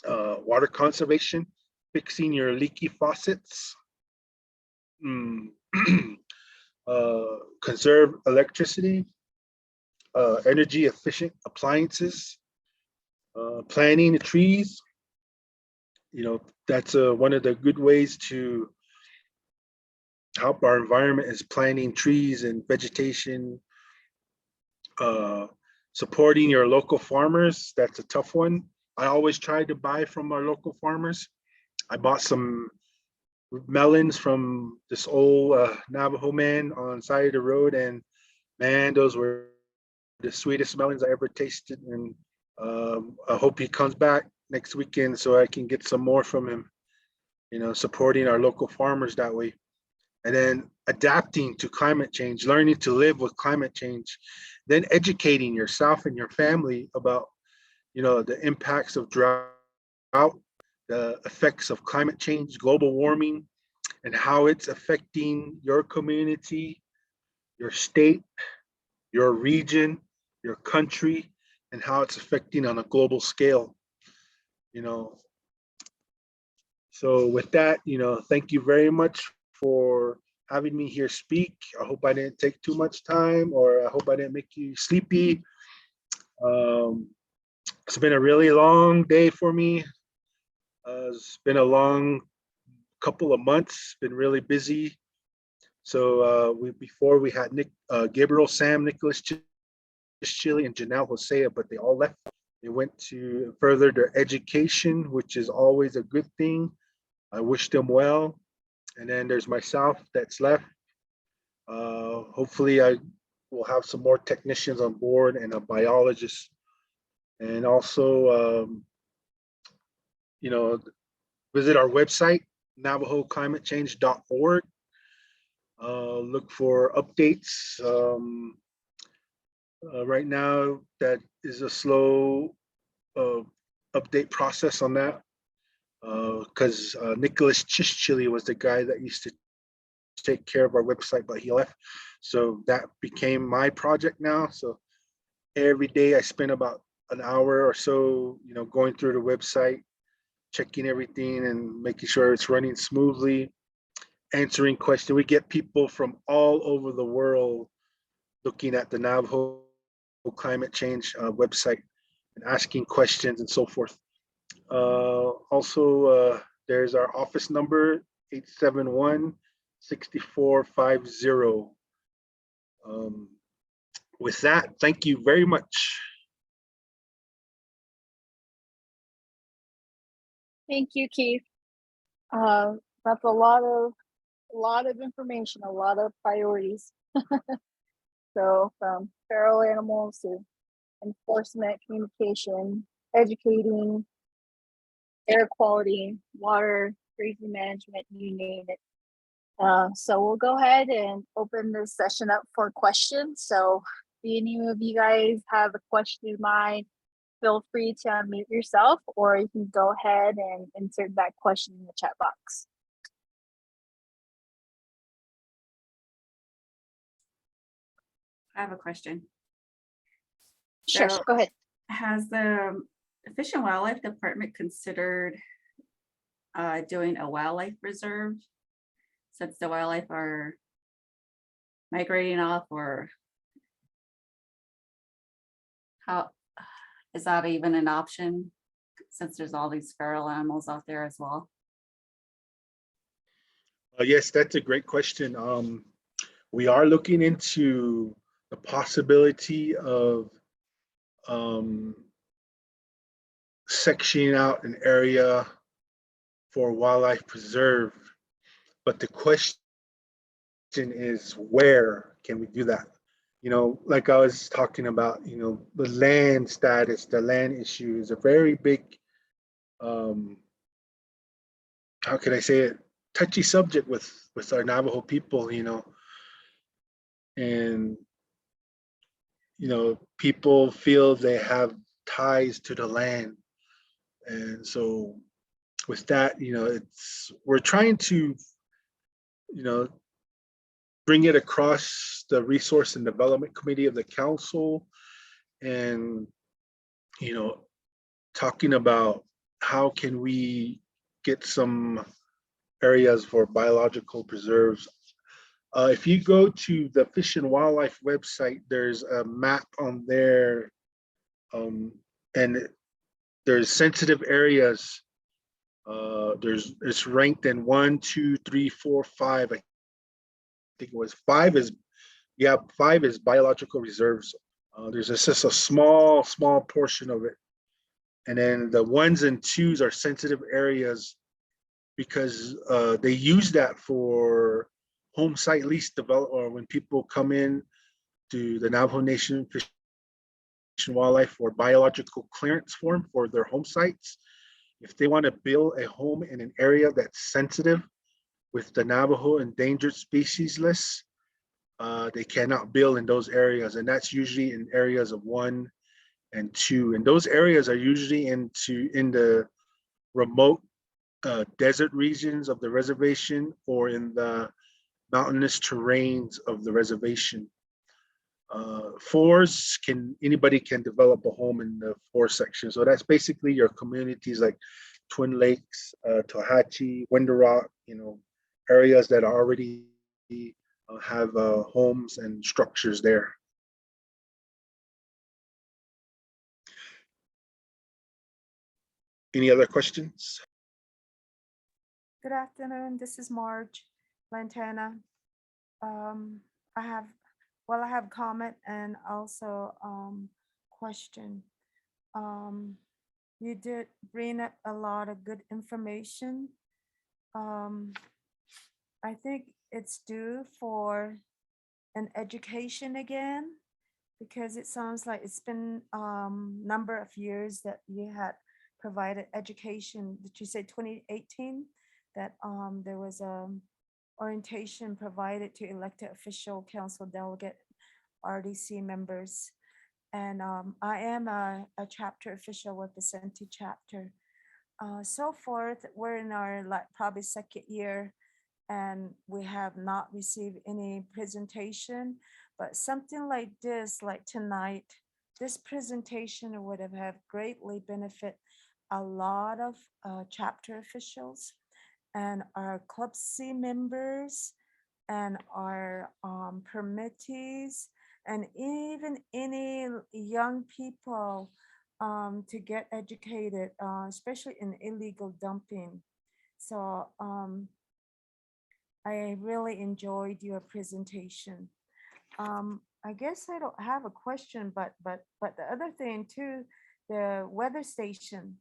Water conservation, fixing your leaky faucets, conserve electricity, energy efficient appliances, planting the trees. That's one of the good ways to help our environment is planting trees and vegetation. Supporting your local farmers, that's a tough one. I always try to buy from our local farmers. I bought some melons from this old Navajo man on the side of the road, and man, those were the sweetest melons I ever tasted. And I hope he comes back next weekend so I can get some more from him, supporting our local farmers that way. And then adapting to climate change, learning to live with climate change, then educating yourself and your family about, the impacts of drought, the effects of climate change, global warming, and how it's affecting your community, your state, your region, your country, and how it's affecting on a global scale. So with that, thank you very much for having me here speak. I hope I didn't take too much time, or I hope I didn't make you sleepy. It's been a really long day for me. It's been a long couple of months, been really busy. So before we had Gabriel, Sam, Nicholas, Chile, and Janelle Hosea, but they all left. They went to further their education, which is always a good thing. I wish them well. And then there's myself that's left. Hopefully I will have some more technicians on board and a biologist. And also, visit our website, NavajoClimateChange.org. Look for updates. Right now, that is a slow update process on that, because Nicholas Chischili was the guy that used to take care of our website, but he left. So that became my project now. So every day I spend about an hour or so, going through the website, checking everything and making sure it's running smoothly, answering questions. We get people from all over the world looking at the Navajo climate change website and asking questions and so forth. Also, there's our office number, 871-6450. With that, thank you very much. Thank you, Keith. That's a lot of information, a lot of priorities. So from feral animals to enforcement, communication, educating, air quality, water, grazing management, you name it. So we'll go ahead and open this session up for questions. So if any of you guys have a question in mind, feel free to unmute yourself, or you can go ahead and insert that question in the chat box. I have a question. Sure, So, go ahead. has the Fish and Wildlife Department considered doing a wildlife reserve, since the wildlife are migrating off, or how is that even an option, since there's all these feral animals out there as well? Yes, that's a great question. We are looking into the possibility of sectioning out an area for wildlife preserve, but the question is, where can we do that? Like I was talking about, the land status, the land issue is a very big, how can I say it, touchy subject with our Navajo people, and people feel they have ties to the land. And so with that, we're trying to, bring it across the Resource and Development Committee of the council, and, talking about how can we get some areas for biological preserves. If you go to the Fish and Wildlife website, there's a map on there, and there's sensitive areas. It's ranked in 1, 2, 3, 4, 5. I think it was 5 is, 5 is biological reserves. There's just a small portion of it. And then the 1s and 2s are sensitive areas, because they use that for home site lease develop, or when people come in to the Navajo Nation Fish and Wildlife for biological clearance form for their home sites. If they want to build a home in an area that's sensitive with the Navajo endangered species list, they cannot build in those areas, and that's usually in areas of 1 and 2. And those areas are usually in the remote desert regions of the reservation or in the mountainous terrains of the reservation. Fours anybody can develop a home in the 4 section. So that's basically your communities like Twin Lakes, Tohatchi, Window Rock, areas that already have homes and structures there. Any other questions? Good afternoon. This is Marge Lantana. I have comment and also question. You did bring up a lot of good information. I think it's due for an education again, because it sounds like it's been number of years that you had provided education. Did you say 2018 that there was a orientation provided to elected official, council delegate, RDC members? And I am a chapter official with the Nsa chapter. So forth, we're in our probably 2nd year, and we have not received any presentation, but something like this, like tonight, this presentation would have greatly benefit a lot of chapter officials and our Club C members and our permittees, and even any young people to get educated, especially in illegal dumping. So I really enjoyed your presentation. I guess I don't have a question, but the other thing too, the weather station.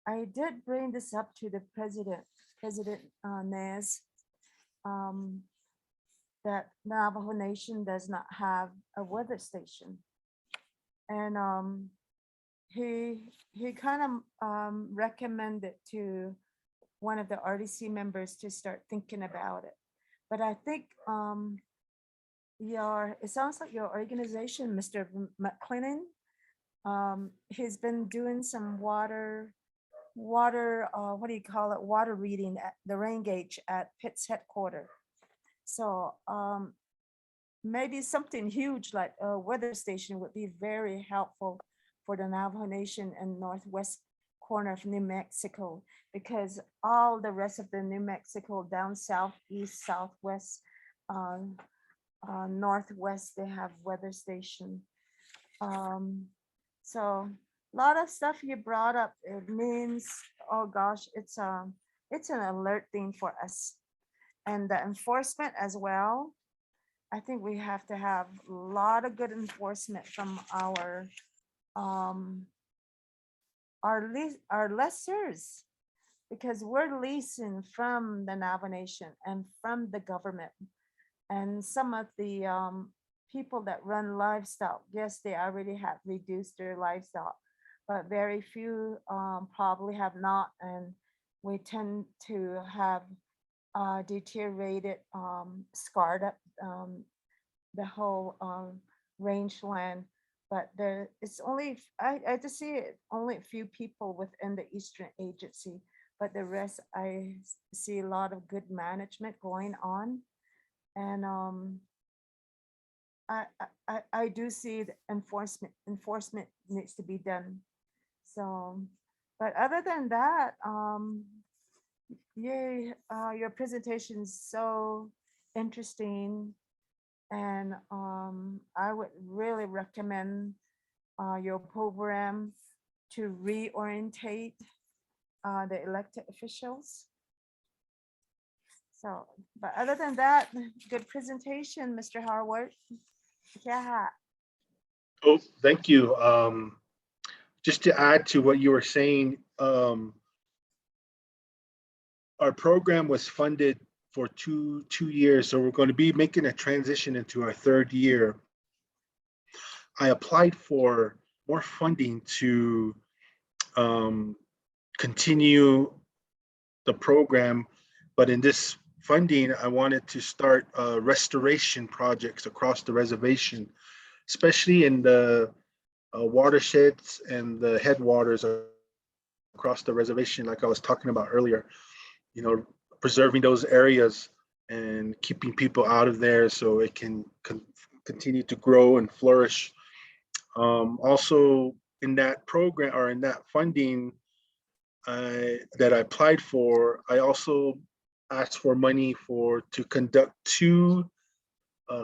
I did bring this up to the President Nez, that Navajo Nation does not have a weather station. And he kind of recommended to one of the RDC members to start thinking about it. But I think it sounds like your organization, Mr. McClennan, he's been doing some water, what do you call it? Water reading at the rain gauge at Pitt's headquarters. So maybe something huge like a weather station would be very helpful for the Navajo Nation and northwest corner of New Mexico, because all the rest of the New Mexico down south, east, southwest, northwest, they have weather station. So a lot of stuff you brought up, it means, oh gosh, it's an alert thing for us. And the enforcement as well. I think we have to have a lot of good enforcement from our lessors, because we're leasing from the Navajo Nation and from the government. And some of the people that run livestock, yes, they already have reduced their livestock, but very few probably have not. And we tend to have deteriorated, scarred up the whole rangeland. But it's only, I just see it, only a few people within the Eastern Agency, but the rest, I see a lot of good management going on. And I do see the enforcement needs to be done. So, but other than that, yay, your presentation is so interesting. And I would really recommend your program to reorientate the elected officials. So, but other than that, good presentation, Mr. Harwood. Yeah. Oh, thank you. Just to add to what you were saying, our program was funded for two years, so we're going to be making a transition into our third year. I applied for more funding to continue the program, but in this funding, I wanted to start restoration projects across the reservation, especially in the watersheds and the headwaters across the reservation, like I was talking about earlier. You know, preserving those areas and keeping people out of there so it can continue to grow and flourish. Also, in that program or in that funding that I applied for, I also asked for money to conduct 2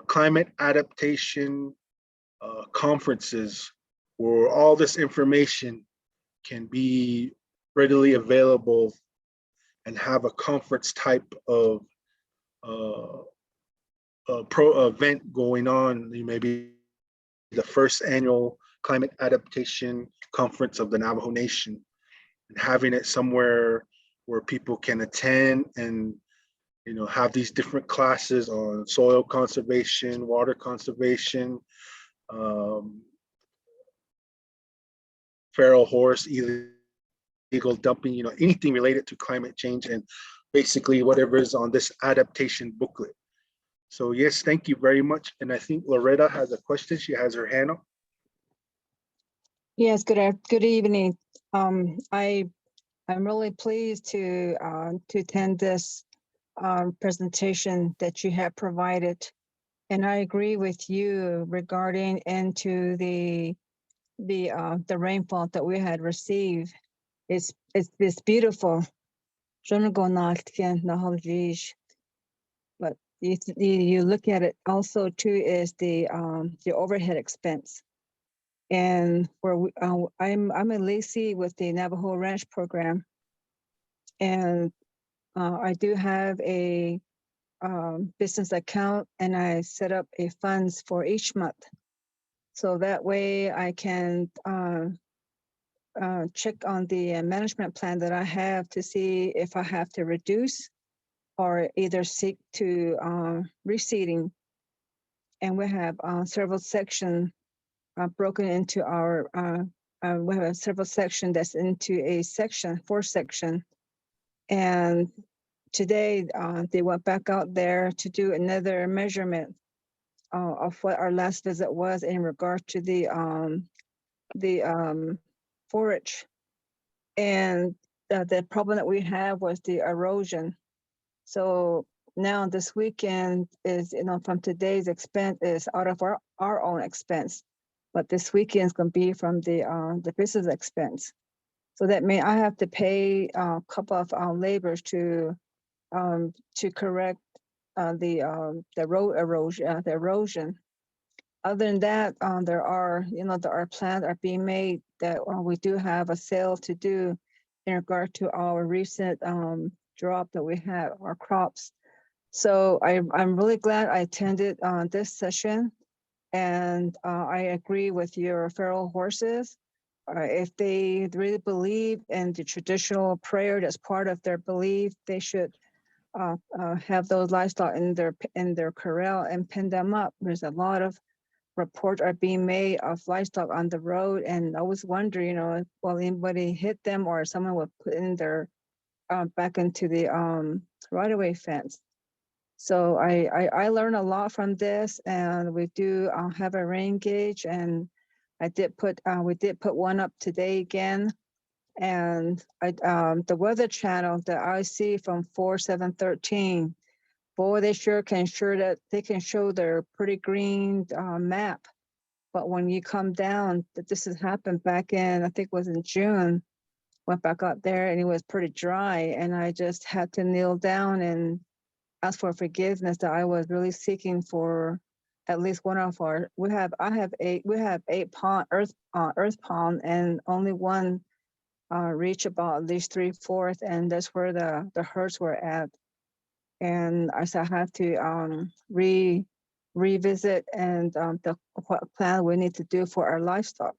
climate adaptation conferences where all this information can be readily available and have a conference type of pro event going on. Maybe the first annual climate adaptation conference of the Navajo Nation, and having it somewhere where people can attend and, you know, have these different classes on soil conservation, water conservation, feral horse, illegal dumping, you know, anything related to climate change, and basically whatever is on this adaptation booklet. So yes, thank you very much. And I think Loretta has a question. She has her hand up. Yes, good evening. I'm really pleased to attend this presentation that you have provided, and I agree with you regarding into the rainfall that we had received. It's beautiful. But you look at it also too is the overhead expense. And where I'm a lessee with the Navajo Ranch program, and I do have a business account, and I set up a funds for each month, so that way I can check on the management plan that I have to see if I have to reduce or either seek to reseeding. And we have several sections broken into our, we have several sections that's into a section, 4 section. And today they went back out there to do another measurement of what our last visit was in regard to the forage. And the problem that we have was the erosion. So now this weekend is, you know, from today's expense is out of our own expense, but this weekend is going to be from the business expense. So that means I have to pay a couple of laborers to correct the road erosion, the erosion. Other than that, there are, you know, there are plans are being made that we do have a sale to do in regard to our recent drop that we have, our crops. So I'm really glad I attended this session, and I agree with your feral horses. If they really believe in the traditional prayer that's part of their belief, they should have those livestock in their corral and pin them up. There's a lot of reports are being made of livestock on the road, and I was wondering, you know, will anybody hit them or someone would put in their back into the right-of-way fence. So I learned a lot from this, and we do have a rain gauge, and we did put one up today again. And the weather channel that I see from 4713, boy, they sure can they can show their pretty green map. But when you come down, that this has happened back in, I think it was in June, went back up there and it was pretty dry, and I just had to kneel down and ask for forgiveness that I was really seeking for at least one of our. We have 8 pond earth pond, and only one reach about at least 3/4, and that's where the herds were at. And I said I have to revisit and what plan we need to do for our livestock.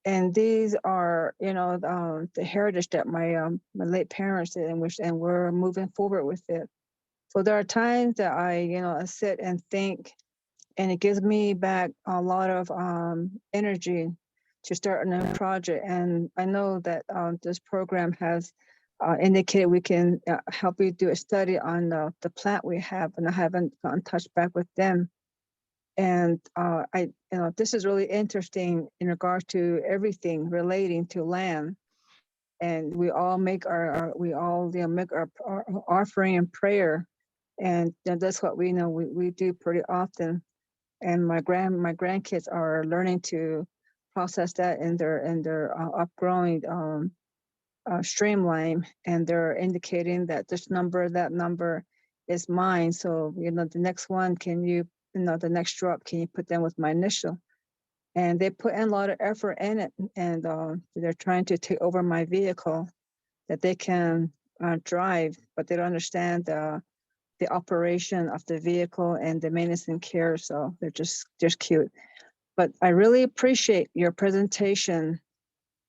And these are, the heritage that my late parents did, and we're moving forward with it. So there are times that I sit and think, and it gives me back a lot of energy to start a new project. And I know that this program has indicated we can help you do a study on the plant we have, and I haven't gotten in touch back with them. And this is really interesting in regards to everything relating to land. And we all make make our offering and prayer, and that's what we do pretty often. And my grandkids are learning to process that in their upgrowing streamline, and they're indicating that this number, that number is mine. So the next one, the next drop, can you put them with my initial? And they put in a lot of effort in it, and they're trying to take over my vehicle that they can drive, but they don't understand the operation of the vehicle and the maintenance and care. So they're just cute. But I really appreciate your presentation.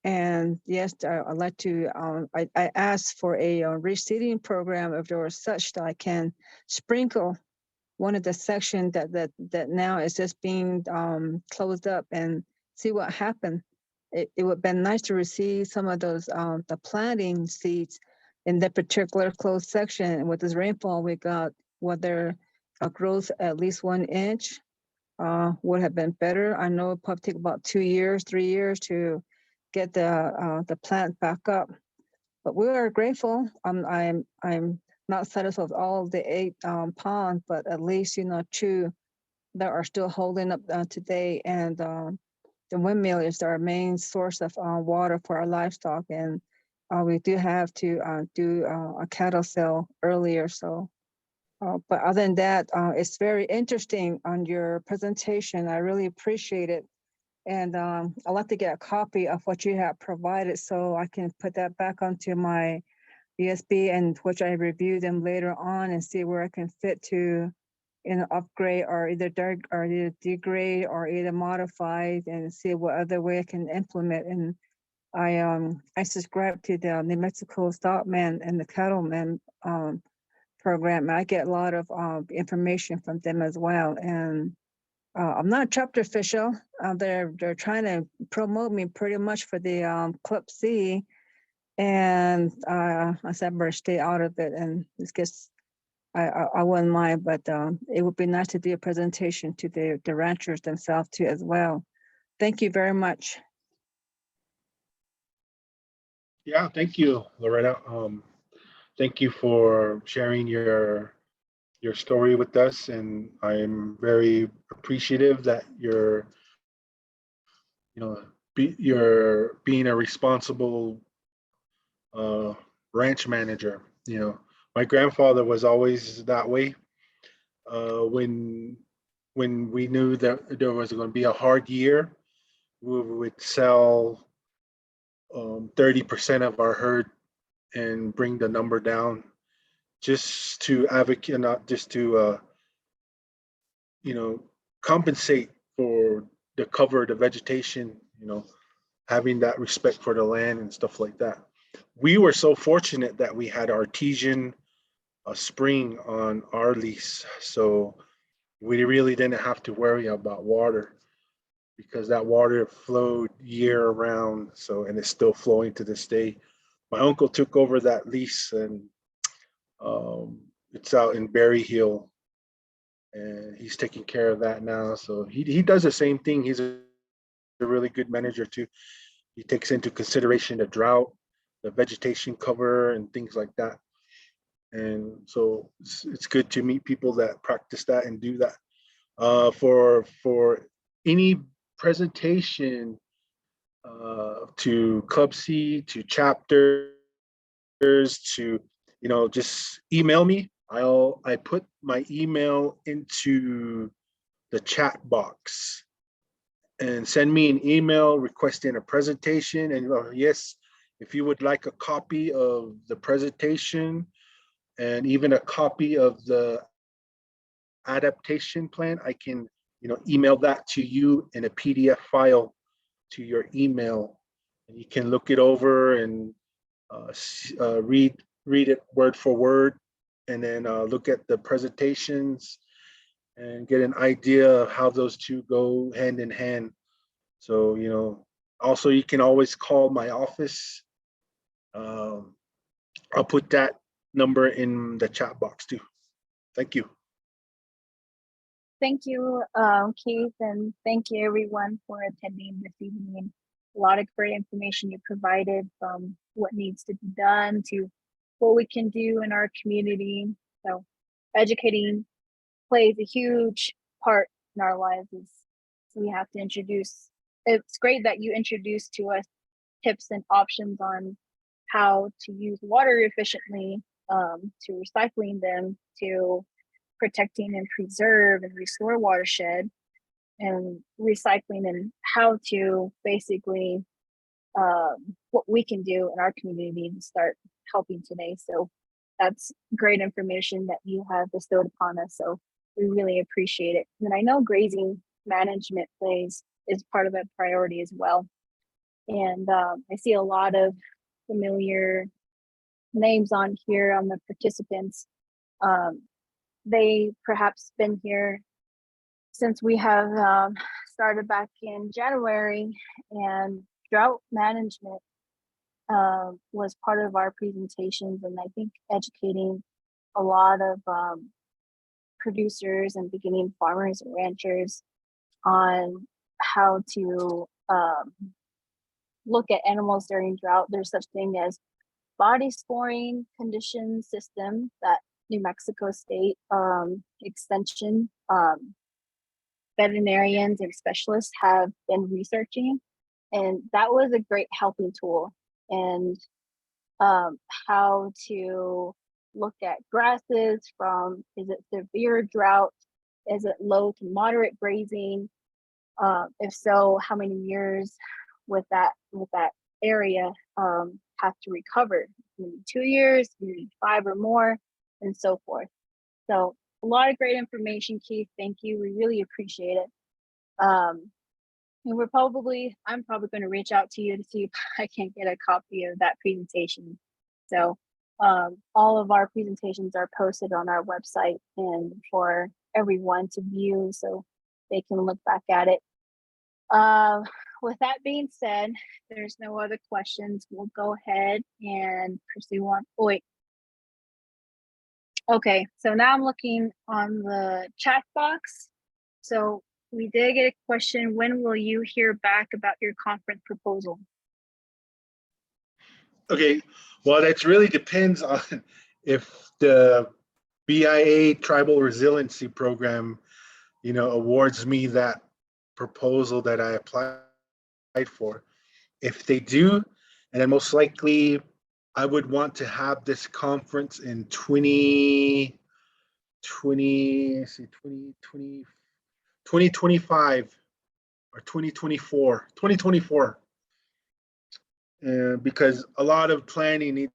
And yes, I'd like to, I asked for a reseeding program if there was such, that I can sprinkle one of the sections that now is just being closed up and see what happened. It would have been nice to receive some of those, the planting seeds in that particular closed section. And with this rainfall we got, whether a growth at least 1 inch would have been better. I know it probably take about 2 years, 3 years to get the plant back up, but we are grateful. I'm not satisfied with all of the 8 ponds, but at least 2 that are still holding up today. And the windmill is our main source of water for our livestock, and we do have to do a cattle sale earlier. So, but other than that, it's very interesting on your presentation. I really appreciate it. And I'd like to get a copy of what you have provided so I can put that back onto my USB, and which I review them later on and see where I can fit to upgrade or either degrade or either modify, and see what other way I can implement. And I subscribe to the New Mexico Stockman and the Cattleman program. I get a lot of information from them as well. And I'm not a chapter official. They're trying to promote me pretty much for the Club C, and I said I better stay out of it. And this gets, I wouldn't mind, but it would be nice to do a presentation to the ranchers themselves too as well. Thank you very much. Yeah, thank you, Loretta. Thank you for sharing your story with us, and I'm very appreciative that you're being a responsible ranch manager. My grandfather was always that way. When we knew that there was going to be a hard year, we would sell 30% of our herd and bring the number down, just to advocate, not just to compensate for the cover, the vegetation, having that respect for the land and stuff like that. We were so fortunate that we had artesian spring on our lease, so we really didn't have to worry about water, because that water flowed year round. So, and it's still flowing to this day. My uncle took over that lease, and it's out in Berry Hill, and he's taking care of that now. So he does the same thing. He's a really good manager too. He takes into consideration the drought, the vegetation cover, and things like that. And so it's good to meet people that practice that and do that. For any presentation to Club C, to chapters, to just email me. I put my email into the chat box, and send me an email requesting a presentation. And yes, if you would like a copy of the presentation and even a copy of the adaptation plan, I can email that to you in a PDF file to your email. And you can look it over and read it word for word, and then look at the presentations and get an idea of how those two go hand in hand. So, you know, also you can always call my office. I'll put that number in the chat box too. Thank you. Thank you, Keith, and thank you everyone for attending this evening. A lot of great information you provided, from what needs to be done to what we can do in our community. So educating plays a huge part in our lives. We have to introduce, it's great that you introduced to us tips and options on how to use water efficiently, to recycling them, to protecting and preserve and restore watershed, and recycling, and how to basically what we can do in our community to start helping today. So that's great information that you have bestowed upon us. So we really appreciate it. And I know grazing management is part of that priority as well. And I see a lot of familiar names on here on the participants. They perhaps been here since we have started back in January, and drought management was part of our presentations, and I think educating a lot of producers and beginning farmers and ranchers on how to look at animals during drought. There's such thing as body scoring condition system that New Mexico State Extension veterinarians and specialists have been researching, and that was a great helping tool. And how to look at grasses from, is it severe drought, is it low to moderate grazing, if so, how many years with that area have to recover, maybe 2 years, maybe 5 or more, and so forth. So a lot of great information, Keith. Thank you. We really appreciate it. And I'm probably going to reach out to you to see if I can get a copy of that presentation. So all of our presentations are posted on our website and for everyone to view, so they can look back at it. With that being said, there's no other questions. We'll go ahead and pursue on. Oh, wait. Okay, so now I'm looking on the chat box. So we did get a question: when will you hear back about your conference proposal? Okay, well, that really depends on if the BIA Tribal Resiliency Program, you know, awards me that proposal that I applied for. If they do, and then most likely I would want to have this conference in 2025 or 2024. Because a lot of planning needs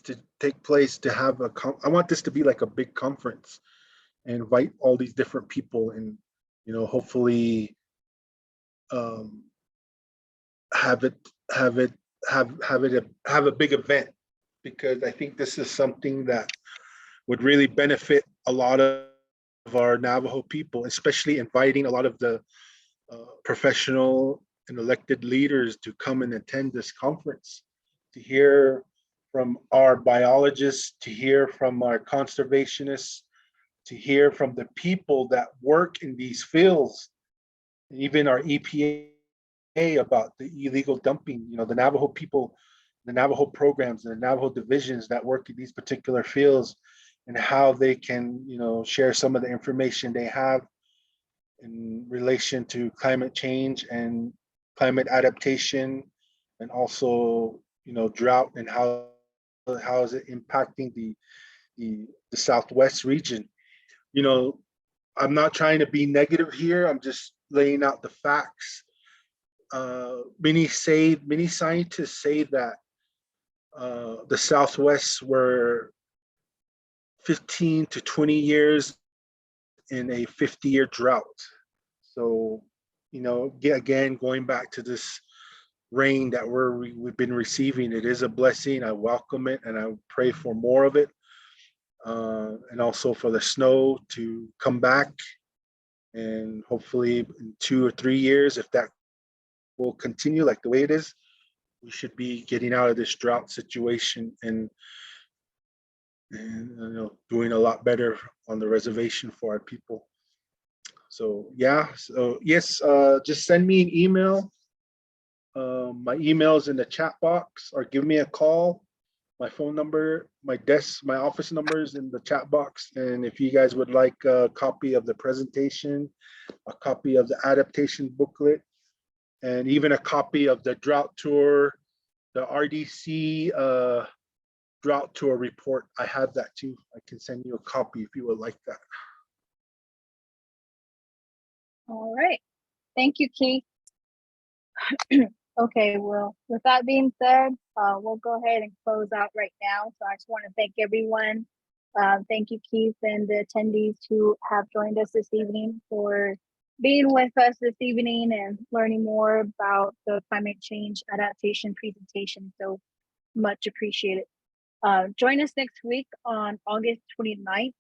to take place to have I want this to be like a big conference and invite all these different people, and, you know, hopefully have a big event, because I think this is something that would really benefit a lot of our Navajo people, especially inviting a lot of the professional and elected leaders to come and attend this conference, to hear from our biologists, to hear from our conservationists, to hear from the people that work in these fields, and even our EPA about the illegal dumping. You know, the Navajo people, the Navajo programs, and the Navajo divisions that work in these particular fields, and how they can, you know, share some of the information they have in relation to climate change and climate adaptation, and also, you know, drought, and how is it impacting the Southwest region. You know, I'm not trying to be negative here. I'm just laying out the facts. Many scientists say that the Southwest were 15 to 20 years in a 50-year drought. So, again, going back to this rain that we've been receiving, it is a blessing. I welcome it and I pray for more of it. And also for the snow to come back. And hopefully in 2 or 3 years, if that will continue like the way it is, we should be getting out of this drought situation and doing a lot better on the reservation for our people. So yeah, so yes, just send me an email. My email is in the chat box, or give me a call. My phone number, my office number is in the chat box. And if you guys would like a copy of the presentation, a copy of the adaptation booklet, and even a copy of the drought tour, the RDC drought tour report, I have that too. I can send you a copy if you would like that. All right. Thank you, Keith. Okay, well, with that being said, we'll go ahead and close out right now. So I just want to thank everyone. Thank you, Keith, and the attendees who have joined us this evening for being with us this evening and learning more about the climate change adaptation presentation. So much appreciated. Join us next week on August 29th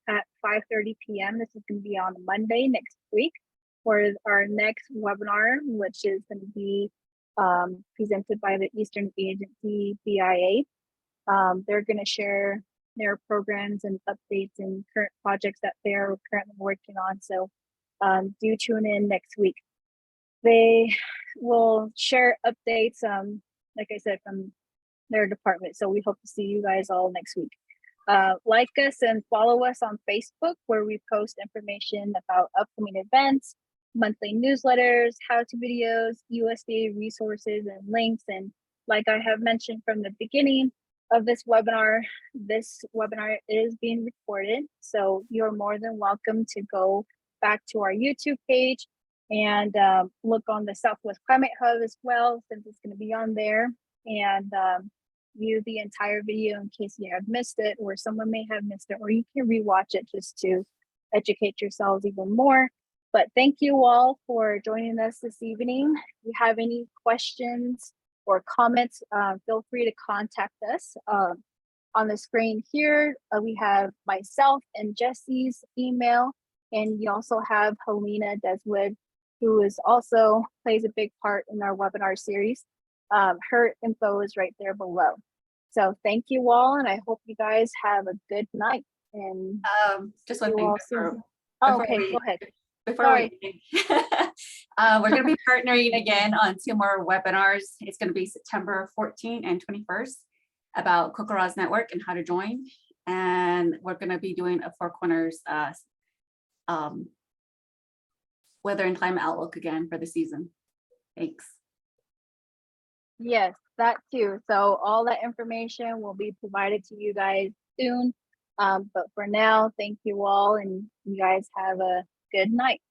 at 5:30 p.m. This is going to be on Monday next week for our next webinar, which is going to be presented by the Eastern Agency BIA. They're going to share their programs and updates and current projects that they're currently working on. So do tune in next week. They will share updates, like I said, from their department. So we hope to see you guys all next week. Like us and follow us on Facebook, where we post information about upcoming events, monthly newsletters, how-to videos, USDA resources and links. And like I have mentioned from the beginning of this webinar is being recorded. So you're more than welcome to go back to our YouTube page and look on the Southwest Climate Hub as well, since it's going to be on there, and view the entire video in case you have missed it, or someone may have missed it, or you can rewatch it just to educate yourselves even more. But thank you all for joining us this evening. If you have any questions or comments, feel free to contact us. On the screen here, we have myself and Jesse's email, and you also have Helena Deswood, who is also plays a big part in our webinar series. Her info is right there below. So thank you all, and I hope you guys have a good night. And just one thing before, okay, go ahead. We're going to be partnering again on 2 more webinars. It's going to be September 14th and 21st about Kokoro's network and how to join. And we're going to be doing a Four Corners weather and climate outlook again for the season. Thanks. Yes, that too. So all that information will be provided to you guys soon. But for now, thank you all, and you guys have a good night.